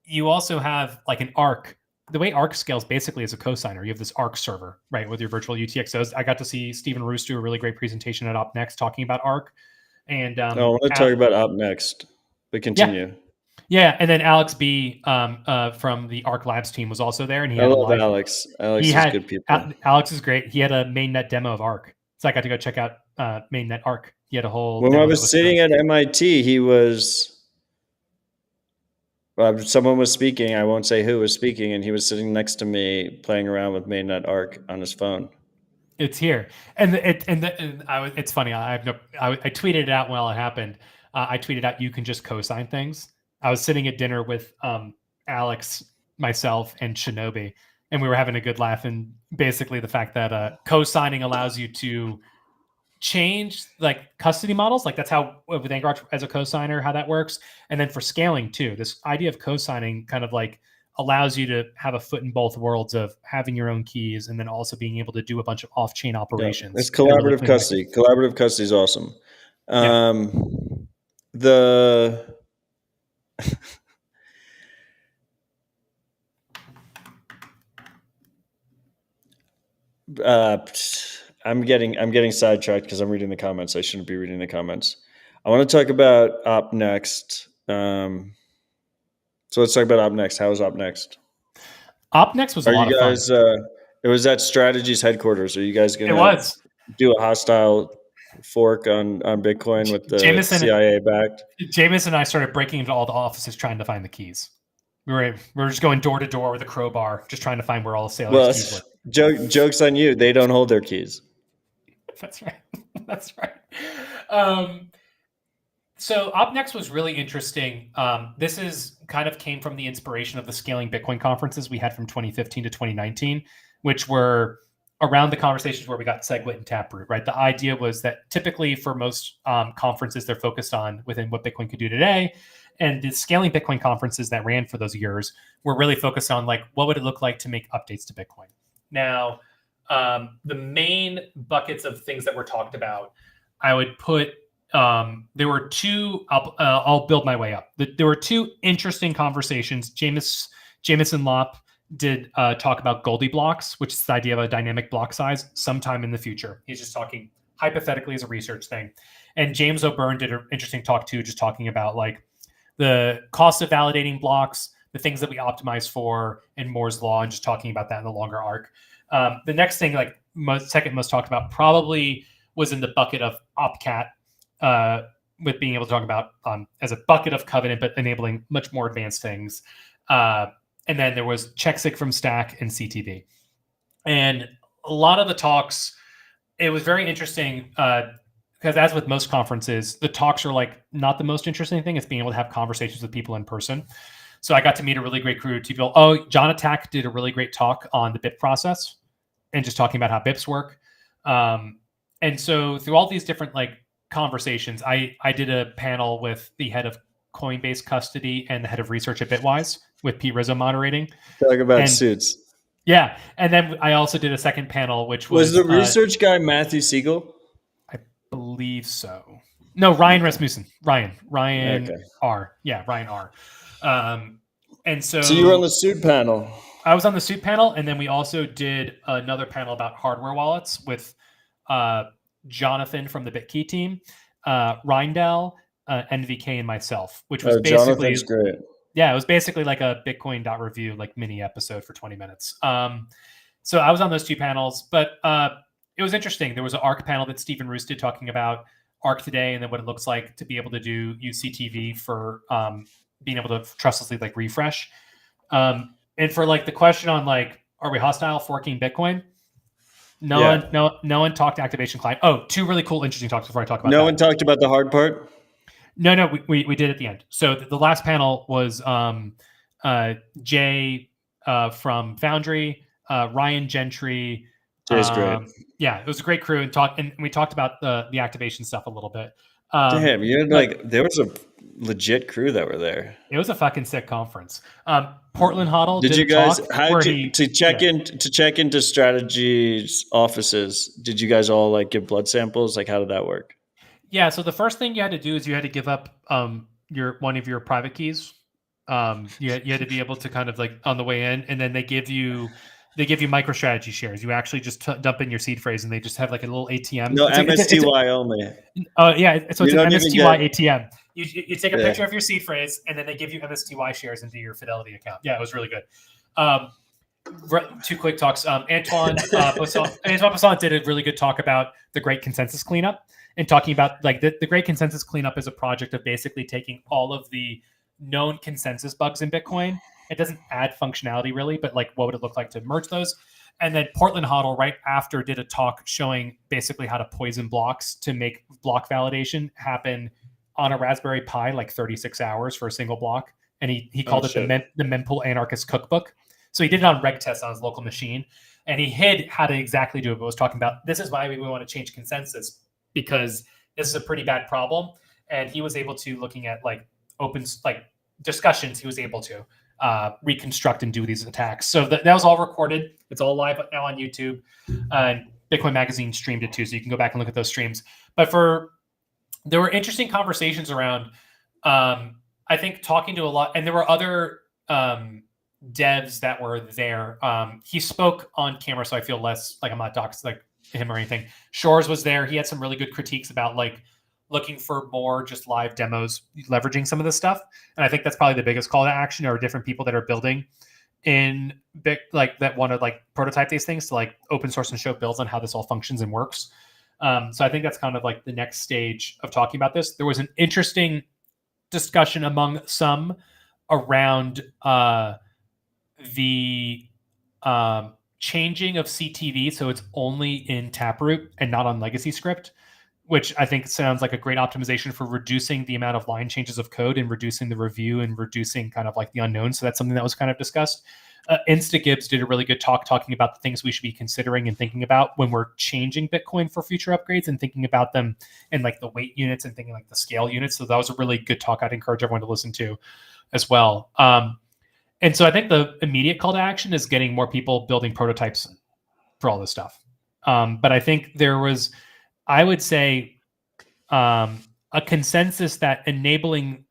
You also have like an ARC. The way ARC scales basically is a cosigner. You have this ARC server, right, with your virtual UTXOs. I got to see Stephen Roos do a really great presentation at OpNext talking about ARC. And I want to talk about OpNext, but continue. Yeah, and then Alex B from the ARC Labs team was also there, and he had love Alex. Alex is good people. Alex is great. He had a mainnet demo of ARC, so I got to go check out mainnet ARC. He had a whole. When I was sitting at MIT, he was. Someone was speaking. I won't say who was speaking, and he was sitting next to me playing around with mainnet ARC on his phone. It's here, it's funny. I tweeted it out while it happened. I tweeted out, "You can just cosign things." I was sitting at dinner with Alex, myself, and Shinobi, and we were having a good laugh. And basically, the fact that co-signing allows you to change like custody models, like that's how with Anchorwatch as a co-signer, how that works. And then for scaling too, this idea of co-signing kind of like allows you to have a foot in both worlds of having your own keys and then also being able to do a bunch of off-chain operations. It's collaborative custody. Collaborative custody is awesome. I'm getting sidetracked because I'm reading the comments. I shouldn't be reading the comments. I want to talk about OpNext. So let's talk about OpNext. How is OpNext? OpNext was a lot of fun. It was at Strategy's headquarters. Are you guys going to do a hostile fork on Bitcoin with the CIA backed? Jameson and I started breaking into all the offices trying to find the keys. We were just going door to door with a crowbar, just trying to find where all the sailors' keys were. Joke's on you. They don't hold their keys. That's right. That's right. So OpNext was really interesting. This is kind of came from the inspiration of the Scaling Bitcoin conferences we had from 2015 to 2019, which were around the conversations where we got SegWit and Taproot, right? The idea was that typically for most conferences, they're focused on within what Bitcoin could do today. And the Scaling Bitcoin conferences that ran for those years were really focused on like, what would it look like to make updates to Bitcoin? Now, the main buckets of things that were talked about, I would put, there were two, I'll build my way up. There were two interesting conversations. Jameson Lopp did talk about Goldie blocks, which is the idea of a dynamic block size sometime in the future. He's just talking hypothetically as a research thing. And James O'Byrne did an interesting talk too, just talking about like the cost of validating blocks, the things that we optimize for in Moore's Law, and just talking about that in the longer arc. The next thing, like second most talked about, probably was in the bucket of OpCat, with being able to talk about as a bucket of Covenant, but enabling much more advanced things. And then there was CheckSig from Stack and CTV. And a lot of the talks, it was very interesting because as with most conferences, the talks are like not the most interesting thing. It's being able to have conversations with people in person. So I got to meet a really great crew of people. Oh, John Attack did a really great talk on the BIP process and just talking about how BIPs work. And so through all these different like conversations, I did a panel with the head of Coinbase custody and the head of research at Bitwise with Pete Rizzo moderating. Talk about suits. Yeah. And then I also did a second panel, which was the research guy Matthew Siegel? I believe so. No, Ryan Rasmussen. Ryan okay. R. Yeah, Ryan R. And so you were on the suit panel. I was on the suit panel, and then we also did another panel about hardware wallets with Jonathan from the BitKey team, Reindell, NVK, and myself, which was basically Jonathan's great. Yeah, it was basically like a Bitcoin.review, like mini episode for 20 minutes. So I was on those two panels, but it was interesting. There was an ARC panel that Stephen Roos did talking about ARC today, and then what it looks like to be able to use CTV for being able to trustlessly like refresh. And for like the question on like, are we hostile forking Bitcoin? No one talked activation client. Oh, two really cool, interesting talks before I talk about that. No one talked about the hard part? No, we did at the end. So the last panel was Jay from Foundry, Ryan Gentry. Jay's great. Yeah, it was a great crew, and we talked about the activation stuff a little bit. Damn, you had there was a legit crew that were there. It was a fucking sick conference. Portland Huddle. Did you guys to check into Strategy's offices? Did you guys all give blood samples? How did that work? Yeah. So the first thing you had to do is you had to give up one of your private keys. You had to be able to kind of on the way in, and then they give you MicroStrategy shares. You actually just dump in your seed phrase, and they just have a little ATM. No, MSTY only. Oh yeah, so it's an MSTY ATM. You take a picture of your seed phrase, and then they give you MSTY shares into your Fidelity account. Yeah, it was really good. Two quick talks. Antoine Poisson did a really good talk about the Great Consensus Cleanup, and talking about the Great Consensus Cleanup is a project of basically taking all of the known consensus bugs in Bitcoin. It doesn't add functionality really, but what would it look like to merge those? And then Portland Huddle right after did a talk showing basically how to poison blocks to make block validation happen on a Raspberry Pi 36 hours for a single block. And he called it the Mempool Anarchist Cookbook. So he did it on reg tests on his local machine, and he hid how to exactly do it, but was talking about this is why we want to change consensus, because this is a pretty bad problem. And he was able to, looking at open discussions, he was able to reconstruct and do these attacks. So that was all recorded. It's all live now on YouTube. And Bitcoin Magazine streamed it too, so you can go back and look at those streams. But there were interesting conversations around, I think, talking to a lot, and there were other devs that were there. He spoke on camera, so I feel less I'm not doxed him or anything. Shores was there. He had some really good critiques about looking for more just live demos, leveraging some of this stuff. And I think that's probably the biggest call to action, are different people that are building in big, that want to prototype these things to open source and show builds on how this all functions and works. So I think that's kind of the next stage of talking about this. There was an interesting discussion among some around the changing of CTV, so it's only in Taproot and not on legacy script, which I think sounds like a great optimization for reducing the amount of line changes of code and reducing the review and reducing kind of the unknown. So that's something that was kind of discussed. InstaGibbs did a really good talk talking about the things we should be considering and thinking about when we're changing Bitcoin for future upgrades, and thinking about them in the weight units and thinking the scale units. So that was a really good talk. I'd encourage everyone to listen to as well. And so I think the immediate call to action is getting more people building prototypes for all this stuff. But I think there was, I would say, a consensus that enabling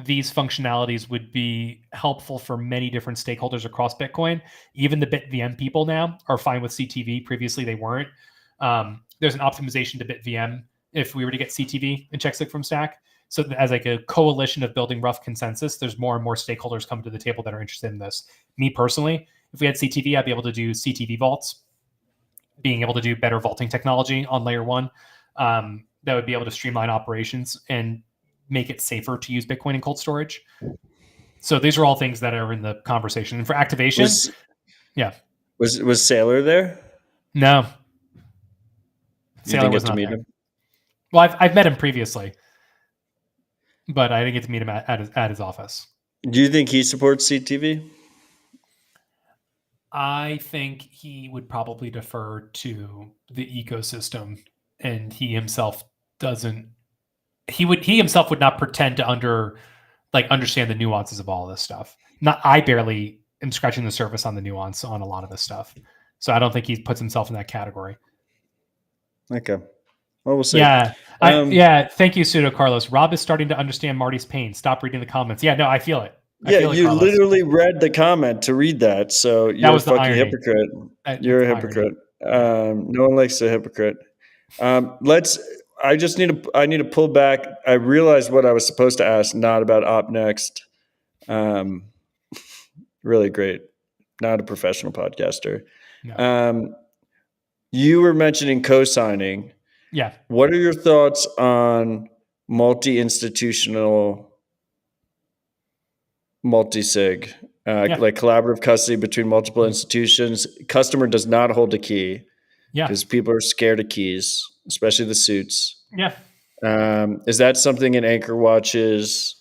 these functionalities would be helpful for many different stakeholders across Bitcoin. Even the BitVM people now are fine with CTV. Previously, they weren't. There's an optimization to BitVM if we were to get CTV and check from Stack. So as a coalition of building rough consensus, there's more and more stakeholders come to the table that are interested in this. Me personally, if we had CTV, I'd be able to do CTV vaults, being able to do better vaulting technology on layer one. That would be able to streamline operations and make it safer to use Bitcoin in cold storage. So these are all things that are in the conversation. And for activation, Was Saylor there? No. You didn't get to meet him? Well, I've met him previously, but I didn't get to meet him at his office. Do you think he supports CTV? I think he would probably defer to the ecosystem, and he himself doesn't. He himself would not pretend to understand the nuances of all this stuff. I barely am scratching the surface on the nuance on a lot of this stuff, so I don't think he puts himself in that category. Okay. Well, we'll see. Yeah. Thank you, Pseudo Carlos. Rob is starting to understand Marty's pain. Stop reading the comments. Yeah, no, I feel it. You literally read the comment to read that. So you're a fucking hypocrite. You're a hypocrite. No one likes a hypocrite. I need to pull back. I realized what I was supposed to ask, not about Op Next. Really great. Not a professional podcaster. No. You were mentioning co-signing. Yeah. What are your thoughts on multi-institutional, multi-sig, like collaborative custody between multiple institutions? Customer does not hold a key. Yeah. because people are scared of keys, especially the suits. Yeah. Is that something in Anchorwatch's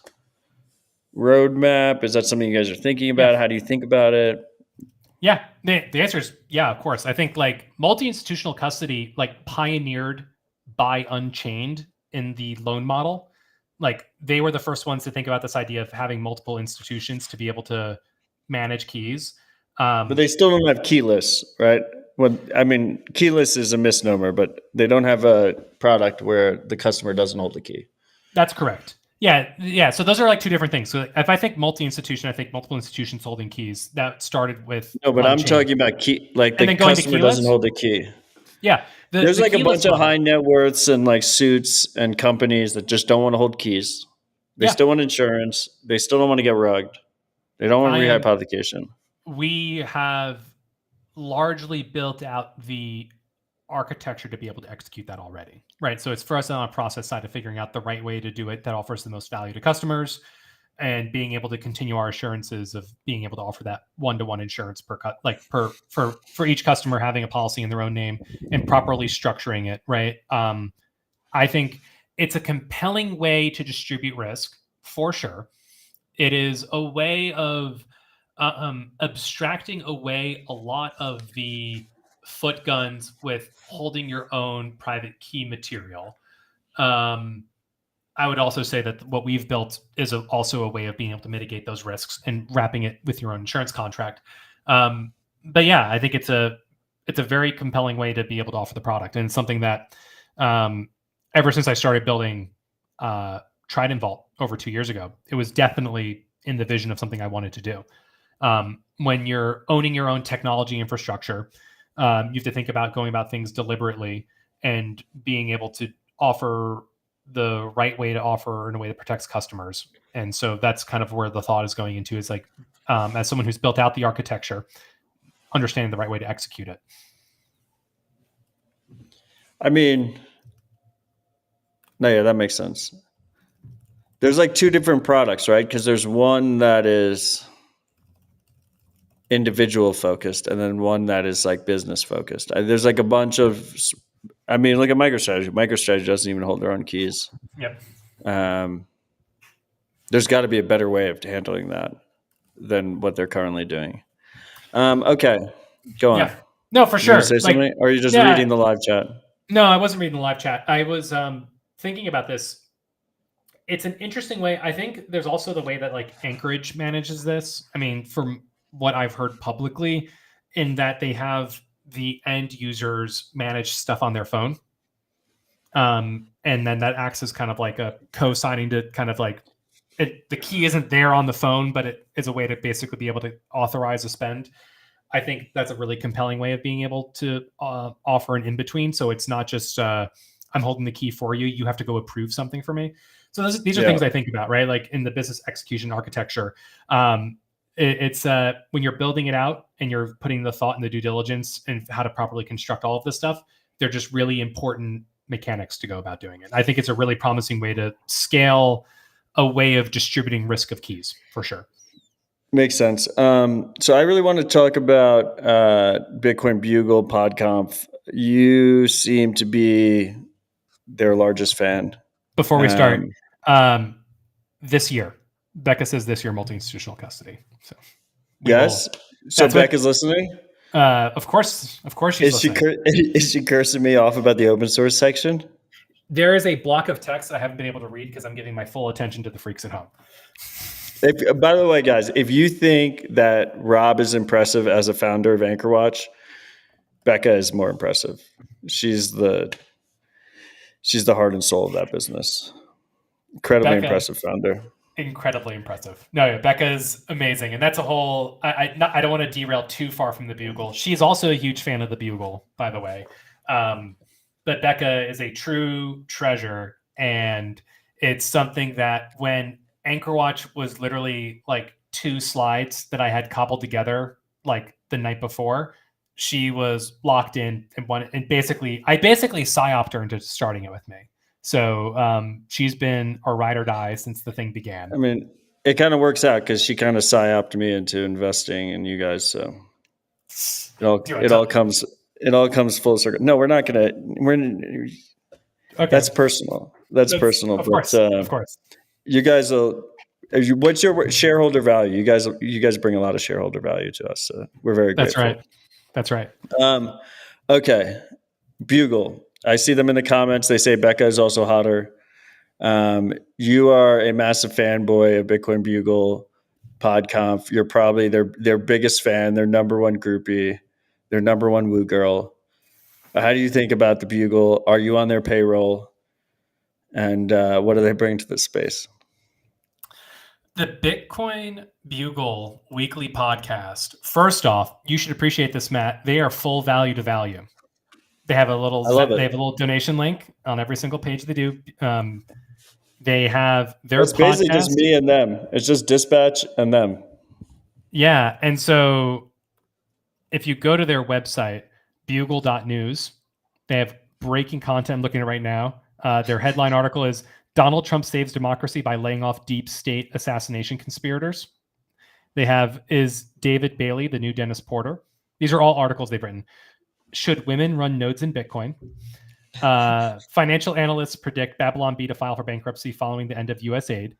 roadmap? Is that something you guys are thinking about? Yeah. How do you think about it? Yeah, the answer is yeah, of course. I think like multi-institutional custody, like pioneered by Unchained in the loan model. Like they were the first ones to think about this idea of having multiple institutions to be able to manage keys. But they still don't have keyless, right? Well, I mean, keyless is a misnomer, but they don't have a product where the customer doesn't hold the key. That's correct. Yeah, yeah. So those are like two different things. So if I think multi-institution, I think multiple institutions holding keys. That started with No, but I'm Unchained. talking about key, like And the then going to customer doesn't keyless? hold the key. Yeah, There's the like a keyless bunch of model. high net worths and like suits and companies that just don't want to hold keys. They Yeah. still want insurance. They still don't want to get rugged. They don't want rehypothecation. We have largely built out the architecture to be able to execute that already, right? So it's for us on a process side of figuring out the right way to do it that offers the most value to customers, and being able to continue our assurances of being able to offer that one-to-one insurance per cut, like for each customer having a policy in their own name and properly structuring it, right? I think it's a compelling way to distribute risk for sure. It is a way of abstracting away a lot of the foot guns with holding your own private key material. I would also say that what we've built is also a way of being able to mitigate those risks and wrapping it with your own insurance contract. But yeah, I think it's a very compelling way to be able to offer the product, and it's something that ever since I started building Trident Vault over 2 years ago, it was definitely in the vision of something I wanted to do. When you're owning your own technology infrastructure, you have to think about going about things deliberately and being able to offer the right way to offer in a way that protects customers. And so that's kind of where the thought is going into, is like, as someone who's built out the architecture, understanding the right way to execute it. I mean, no, yeah, that makes sense. There's like two different products, right? Because there's one that is individual focused and then one that is like business focused. There's like a bunch of, I mean, look at MicroStrategy. MicroStrategy doesn't even hold their own keys. Yep. There's got to be a better way of handling that than what they're currently doing. Okay, go on. Yeah. No, for You sure. gonna say something? Or are you just reading the live chat? No, I wasn't reading the live chat. I was thinking about this. It's an interesting way. I think there's also the way that like Anchorage manages this. I mean, from what I've heard publicly, in that they have the end users manage stuff on their phone. And then that acts as kind of like a co-signing to kind of like the key isn't there on the phone, but it is a way to basically be able to authorize a spend. I think that's a really compelling way of being able to offer an in-between. So it's not just I'm holding the key for you. You have to go approve something for me. So these are things I think about, right? Like in the business execution architecture, it's when you're building it out and you're putting the thought and the due diligence and how to properly construct all of this stuff, they're just really important mechanics to go about doing it. I think it's a really promising way to scale a way of distributing risk of keys, for sure. Makes sense. So I really want to talk about Bitcoin Bugle PodConf. You seem to be their largest fan. Before we start, this year, Becca says this year multi-institutional custody. So yes. So Becca's listening? Of course she's listening. Is she cursing me off about the open source section? There is a block of text I haven't been able to read because I'm giving my full attention to the freaks at home. By the way, guys, if you think that Rob is impressive as a founder of Anchorwatch, Becca is more impressive. She's the heart and soul of that business. Incredibly impressive founder. Incredibly impressive. No, Becca's amazing. And that's a whole, I don't want to derail too far from the Bugle. She's also a huge fan of the Bugle, by the way. But Becca is a true treasure. And it's something that when Anchorwatch was literally like 2 slides that I had cobbled together like the night before, she was locked in and basically psyoped her into starting it with me. So she's been a ride or die since the thing began. I mean, it kind of works out because she kind of psyoped me into investing in you guys. So it all comes It all comes full circle. No, we're not gonna. Okay. That's personal. That's personal. Of But course. Of course. you guys will. What's your shareholder value? You guys bring a lot of shareholder value to us. So we're very grateful. That's right. Okay. Bugle. I see them in the comments. They say Becca is also hotter. You are a massive fanboy of Bitcoin Bugle, PodConf. You're probably their biggest fan, their number one groupie, their number one woo girl. How do you think about the Bugle? Are you on their payroll? And what do they bring to this space? The Bitcoin Bugle weekly podcast. First off, you should appreciate this, Matt. They are full value to value. They have a little. They have a little donation link on every single page they do. They have their. It's basically just me and them. It's just Dispatch and them. Yeah, and so if you go to their website, bugle.news, they have breaking content. I'm looking at it right now. Their headline article is Donald Trump saves democracy by laying off deep state assassination conspirators. They have is David Bailey, the new Dennis Porter. These are all articles they've written. Should women run nodes in Bitcoin? Financial analysts predict Babylon Bee to file for bankruptcy following the end of U.S. aid.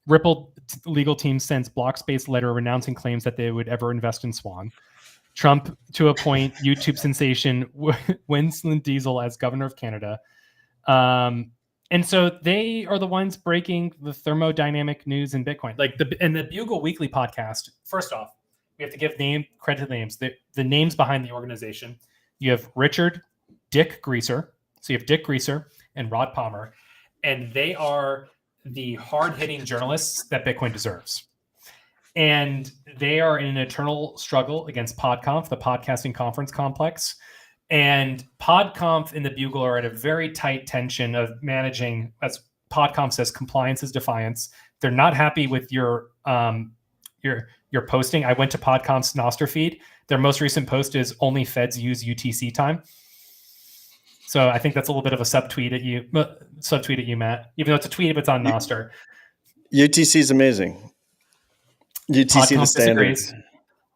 Ripple legal team sends Blockspace letter renouncing claims that they would ever invest in Swan. Trump to appoint YouTube sensation Winston Diesel as governor of Canada. And so they are the ones breaking the thermodynamic news in Bitcoin. Like the Bugle Weekly podcast, first off, we have to give credit to the names. The names behind the organization. You have Dick Greaser. So you have Dick Greaser and Rod Palmer. And they are the hard-hitting journalists that Bitcoin deserves. And they are in an eternal struggle against PodConf, the podcasting conference complex. And PodConf and the Bugle are at a very tight tension of managing, as PodConf says, compliance is defiance. They're not happy with your posting. I went to PodConf's Nostr feed. Their most recent post is only feds use UTC time. So I think that's a little bit of a subtweet at you, Matt. Even though it's a tweet, but it's on Nostr. UTC is amazing. UTC the standard.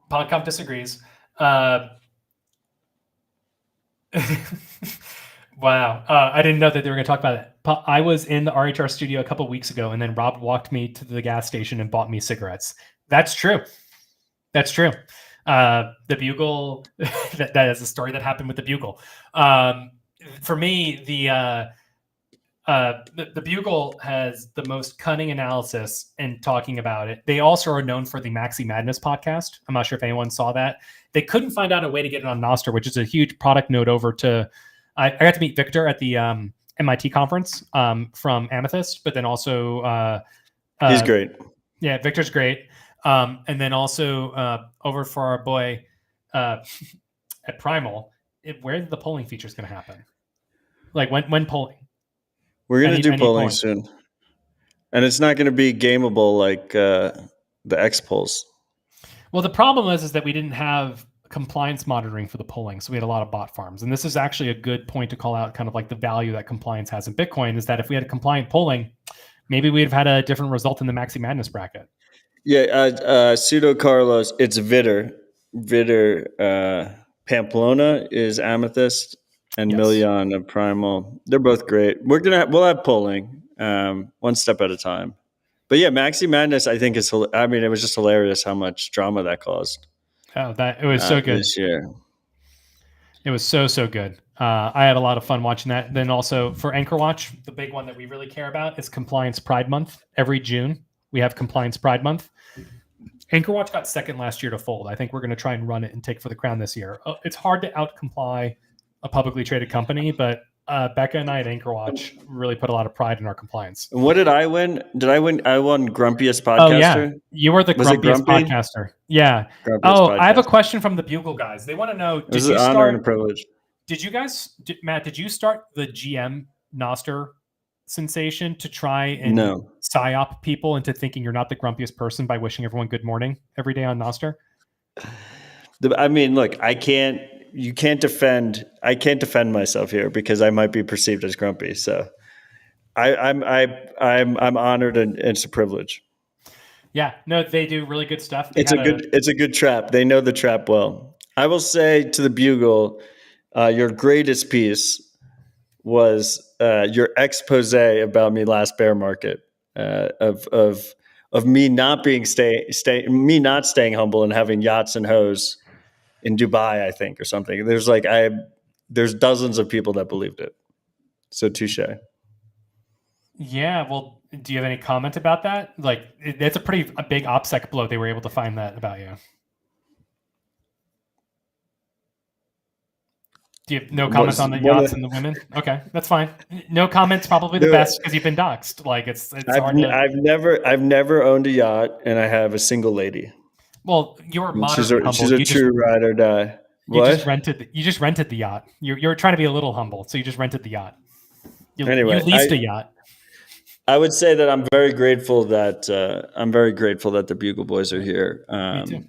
PodConf disagrees. Wow. I didn't know that they were going to talk about it. I was in the RHR studio a couple of weeks ago, and then Rob walked me to the gas station and bought me cigarettes. That's true. The Bugle, that is a story that happened with the Bugle. For me, the Bugle has the most cunning analysis in talking about it. They also are known for the Maxi Madness podcast. I'm not sure if anyone saw that. They couldn't find out a way to get it on Nostr, which is a huge product node over to... I got to meet Victor at the MIT conference from Amethyst, but then also... he's great. Yeah, Victor's great. And then also over for our boy at Primal, where the polling feature is going to happen? Like when polling? We're going to do polling soon. And it's not going to be gameable like the X polls. Well, the problem is that we didn't have compliance monitoring for the polling. So we had a lot of bot farms. And this is actually a good point to call out kind of like the value that compliance has in Bitcoin is that if we had compliant polling, maybe we'd have had a different result in the Maxi Madness bracket. Yeah, Pseudo Carlos, it's Vitter. Pamplona is Amethyst, and yes. Million of Primal. They're both great. We'll have polling, one step at a time. But yeah, Maxi Madness, I think it was just hilarious how much drama that caused. Oh, it was so good this year. It was so good. I had a lot of fun watching that. Then also for Anchorwatch, the big one that we really care about is Compliance Pride Month. Every June, we have Compliance Pride Month. Anchorwatch got second last year to fold. I think we're going to try and run it and take for the crown this year. It's hard to out-comply a publicly traded company, but Becca and I at Anchorwatch really put a lot of pride in our compliance. What did I win? I won Grumpiest Podcaster. Oh, yeah. You were the grumpiest podcaster. Yeah. Podcaster. I have a question from the Bugle guys. They want to know, it was an honor and a privilege. Matt, did you start the GM Nostr sensation to try and psyop people into thinking you're not the grumpiest person by wishing everyone good morning every day on Nostr? I mean, look, I can't defend myself here because I might be perceived as grumpy. So I'm honored and it's a privilege. Yeah, no, they do really good stuff. It's a good trap. They know the trap well. I will say to the Bugle, your greatest piece was your expose about me last bear market of me not being me not staying humble and having yachts and hoes in Dubai, I think, or something. There's dozens of people that believed it. So touche. Yeah, well, do you have any comment about that? Like, it's a big OPSEC blow. They were able to find that about you. Do you have no comments on the yachts and the women? Okay, that's fine. No comments, probably the best because you've been doxxed. Like it's hard to... I've never owned a yacht, and I have a single lady. Well, you're She's moderately humble. a true ride or die. You just rented the yacht. You're trying to be a little humble, so you just rented the yacht. You leased a yacht. I would say that I'm very grateful that the Bugle Boys are here. Me too.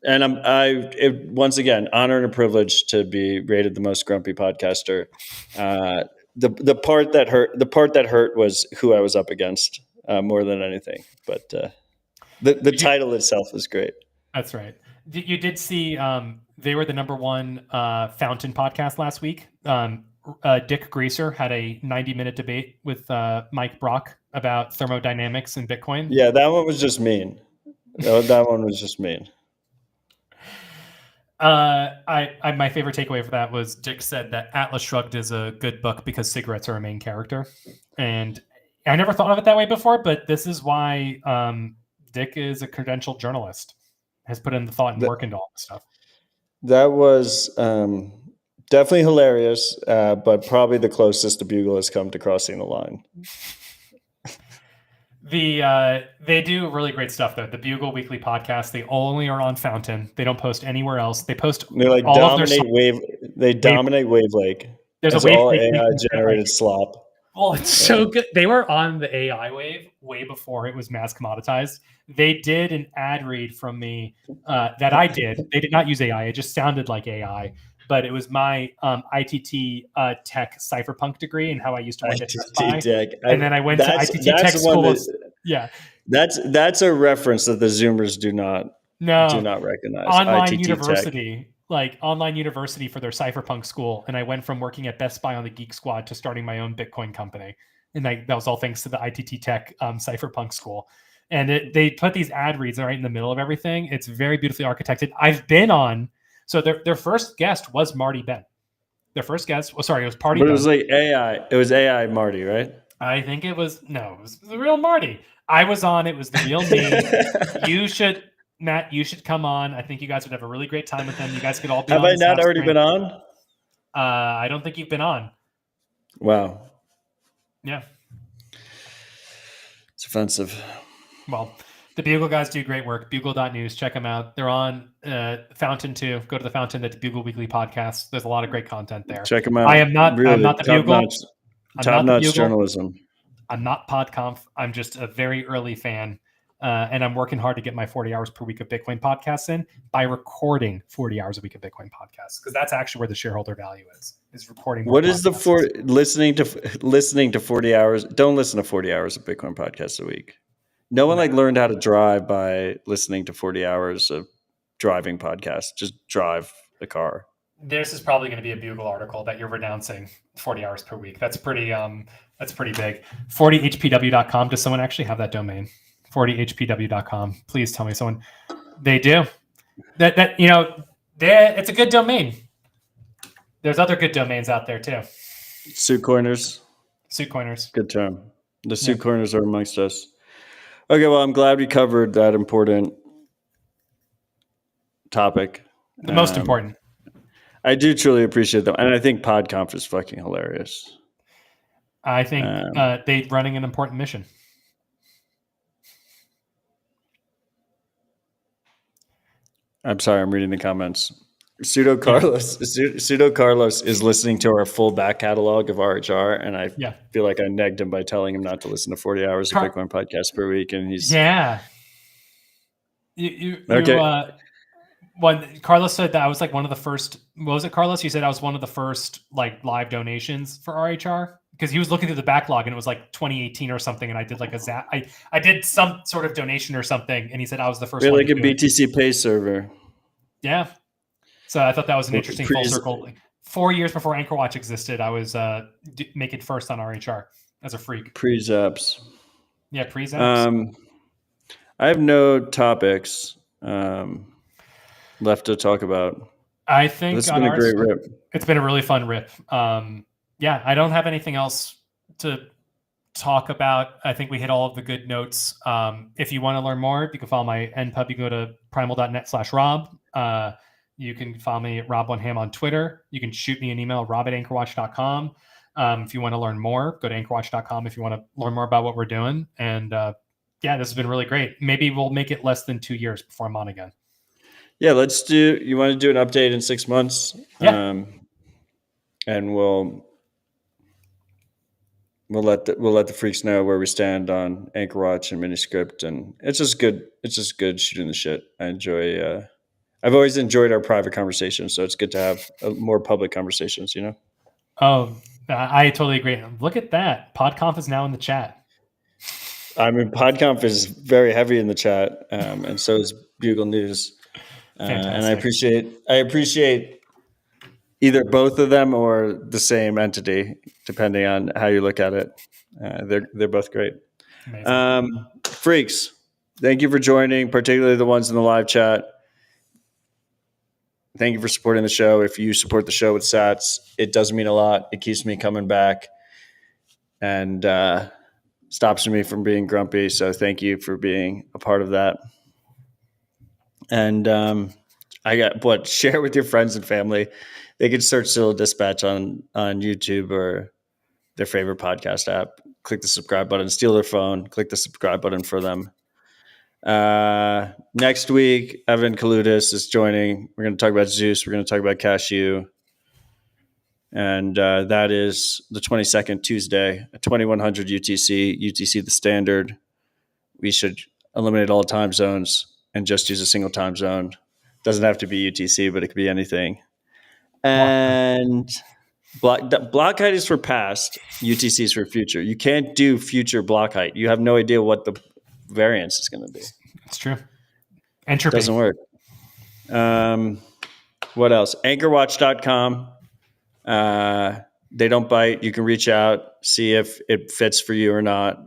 And once again, honor and a privilege to be rated the most grumpy podcaster. The part that hurt was who I was up against more than anything. But the title itself is great. That's right. You did see they were the number one Fountain podcast last week. Dick Greaser had a 90-minute debate with Mike Brock about thermodynamics and Bitcoin. Yeah, that one was just mean. That one was just mean. My favorite takeaway for that was Dick said that Atlas Shrugged is a good book because cigarettes are a main character, and I never thought of it that way before. But this is why Dick is a credentialed journalist, has put in the thought and work into all this stuff. That was definitely hilarious, but probably the closest the Bugle has come to crossing the line. They do really great stuff though. The Bugle Weekly Podcast, they only are on Fountain. They don't post anywhere else. They post like all dominate of their Wave. They dominate Wave Lake. There's it's a Wave all Lake AI generated slop. Well, it's so good. They were on the AI wave way before it was mass commoditized. They did an ad read from me that I did. They did not use AI. It just sounded like AI. But it was my ITT Tech cypherpunk degree and how I used to work at Best Buy. Tech. And then I went to ITT Tech school. Yeah, that's a reference that the Zoomers do not recognize. Online ITT university, Tech. like online university for their cypherpunk school. And I went from working at Best Buy on the Geek Squad to starting my own Bitcoin company. And that was all thanks to the ITT Tech cypherpunk school. And they put these ad reads right in the middle of everything. It's very beautifully architected. I've been on. So their first guest was Marty Ben. Their first guest, it was Party Ben. But it was like AI. It was AI Marty, right? I think it was the real Marty. I was on. It was the real me. Matt, you should come on. I think you guys would have a really great time with them. You guys could all be on. Have I not already been on? I don't think you've been on. Wow. Yeah. It's offensive. Well, the Bugle guys do great work. Bugle.news. Check them out. They're on Fountain too. Go to the Fountain at the Bugle Weekly Podcast. There's a lot of great content there. Check them out. I'm not the Bugle. Top-notch journalism. I'm not PodConf. I'm just a very early fan. And I'm working hard to get my 40 hours per week of Bitcoin podcasts in by recording 40 hours a week of Bitcoin podcasts, because that's actually where the shareholder value is recording. What is listening to 40 hours? Don't listen to 40 hours of Bitcoin podcasts a week. No one learned how to drive by listening to 40 hours of driving podcasts. Just drive the car. This is probably going to be a Bugle article that you're renouncing 40 hours per week. That's pretty big. 40hpw.com. Does someone actually have that domain? 40hpw.com. Please tell me someone. They do. It's a good domain. There's other good domains out there too. Suit Coiners. Good term. The Suit Coiners are amongst us. Okay, well, I'm glad we covered that important topic. The most important. I do truly appreciate them. And I think PodConf is fucking hilarious. I think they're running an important mission. I'm sorry, I'm reading the comments. Pseudo Carlos is listening to our full back catalog of RHR, and I feel like I negged him by telling him not to listen to 40 hours of Bitcoin podcasts per week, and he's okay. When Carlos said that I was like one of the first. What was it, Carlos? You said I was one of the first like live donations for RHR, because he was looking through the backlog and it was like 2018 or something, and I did like I did some sort of donation or something, and he said I was the first. We're like a BTC Pay server. Yeah. So I thought that was an interesting full Pre- circle. Like 4 years before Anchorwatch existed, I was making first on RHR as a freak. Pre-zaps. Yeah, pre-zaps. I have no topics left to talk about. I think This has on been a great rip. it's been a really fun rip. Yeah, I don't have anything else to talk about. I think we hit all of the good notes. If you want to learn more, you can follow my NPub. You go to primal.net/Rob. You can follow me at Rob1Ham on Twitter. You can shoot me an email, rob@anchorwatch.com. If you want to learn more, go to anchorwatch.com if you want to learn more about what we're doing. And yeah, this has been really great. Maybe we'll make it less than 2 years before I'm on again. Yeah, you want to do an update in 6 months? Yeah. And we'll let the freaks know where we stand on Anchorwatch and Miniscript, and it's just good shooting the shit. I've always enjoyed our private conversations, so it's good to have more public conversations, you know? Oh, I totally agree. Look at that. PodConf is now in the chat. I mean, PodConf is very heavy in the chat, and so is Bugle News. And I appreciate either both of them or the same entity, depending on how you look at it. They're both great. Freaks, thank you for joining, particularly the ones in the live chat. Thank you for supporting the show. If you support the show with sats, it does mean a lot. It keeps me coming back and stops me from being grumpy. So thank you for being a part of that. And share with your friends and family. They can search Civil Dispatch on YouTube or their favorite podcast app. Click the subscribe button, steal their phone, click the subscribe button for them. Next week, Evan Kaludis is joining. We're going to talk about Zeus. We're going to talk about Cashew. And that is the 22nd, Tuesday, at 2100 UTC the standard. We should eliminate all time zones and just use a single time zone. Doesn't have to be UTC, but it could be anything. And block height is for past, UTC is for future. You can't do future block height. You have no idea what the variance is going to be. It's true. Entropy. Doesn't work. What else? Anchorwatch.com. They don't bite. You can reach out, see if it fits for you or not.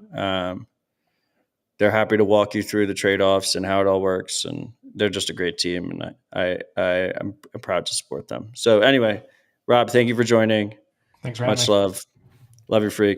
They're happy to walk you through the trade-offs and how it all works. And they're just a great team. And I'm proud to support them. So anyway, Rob, thank you for joining. Thanks for having me. Much love. Love your freaks.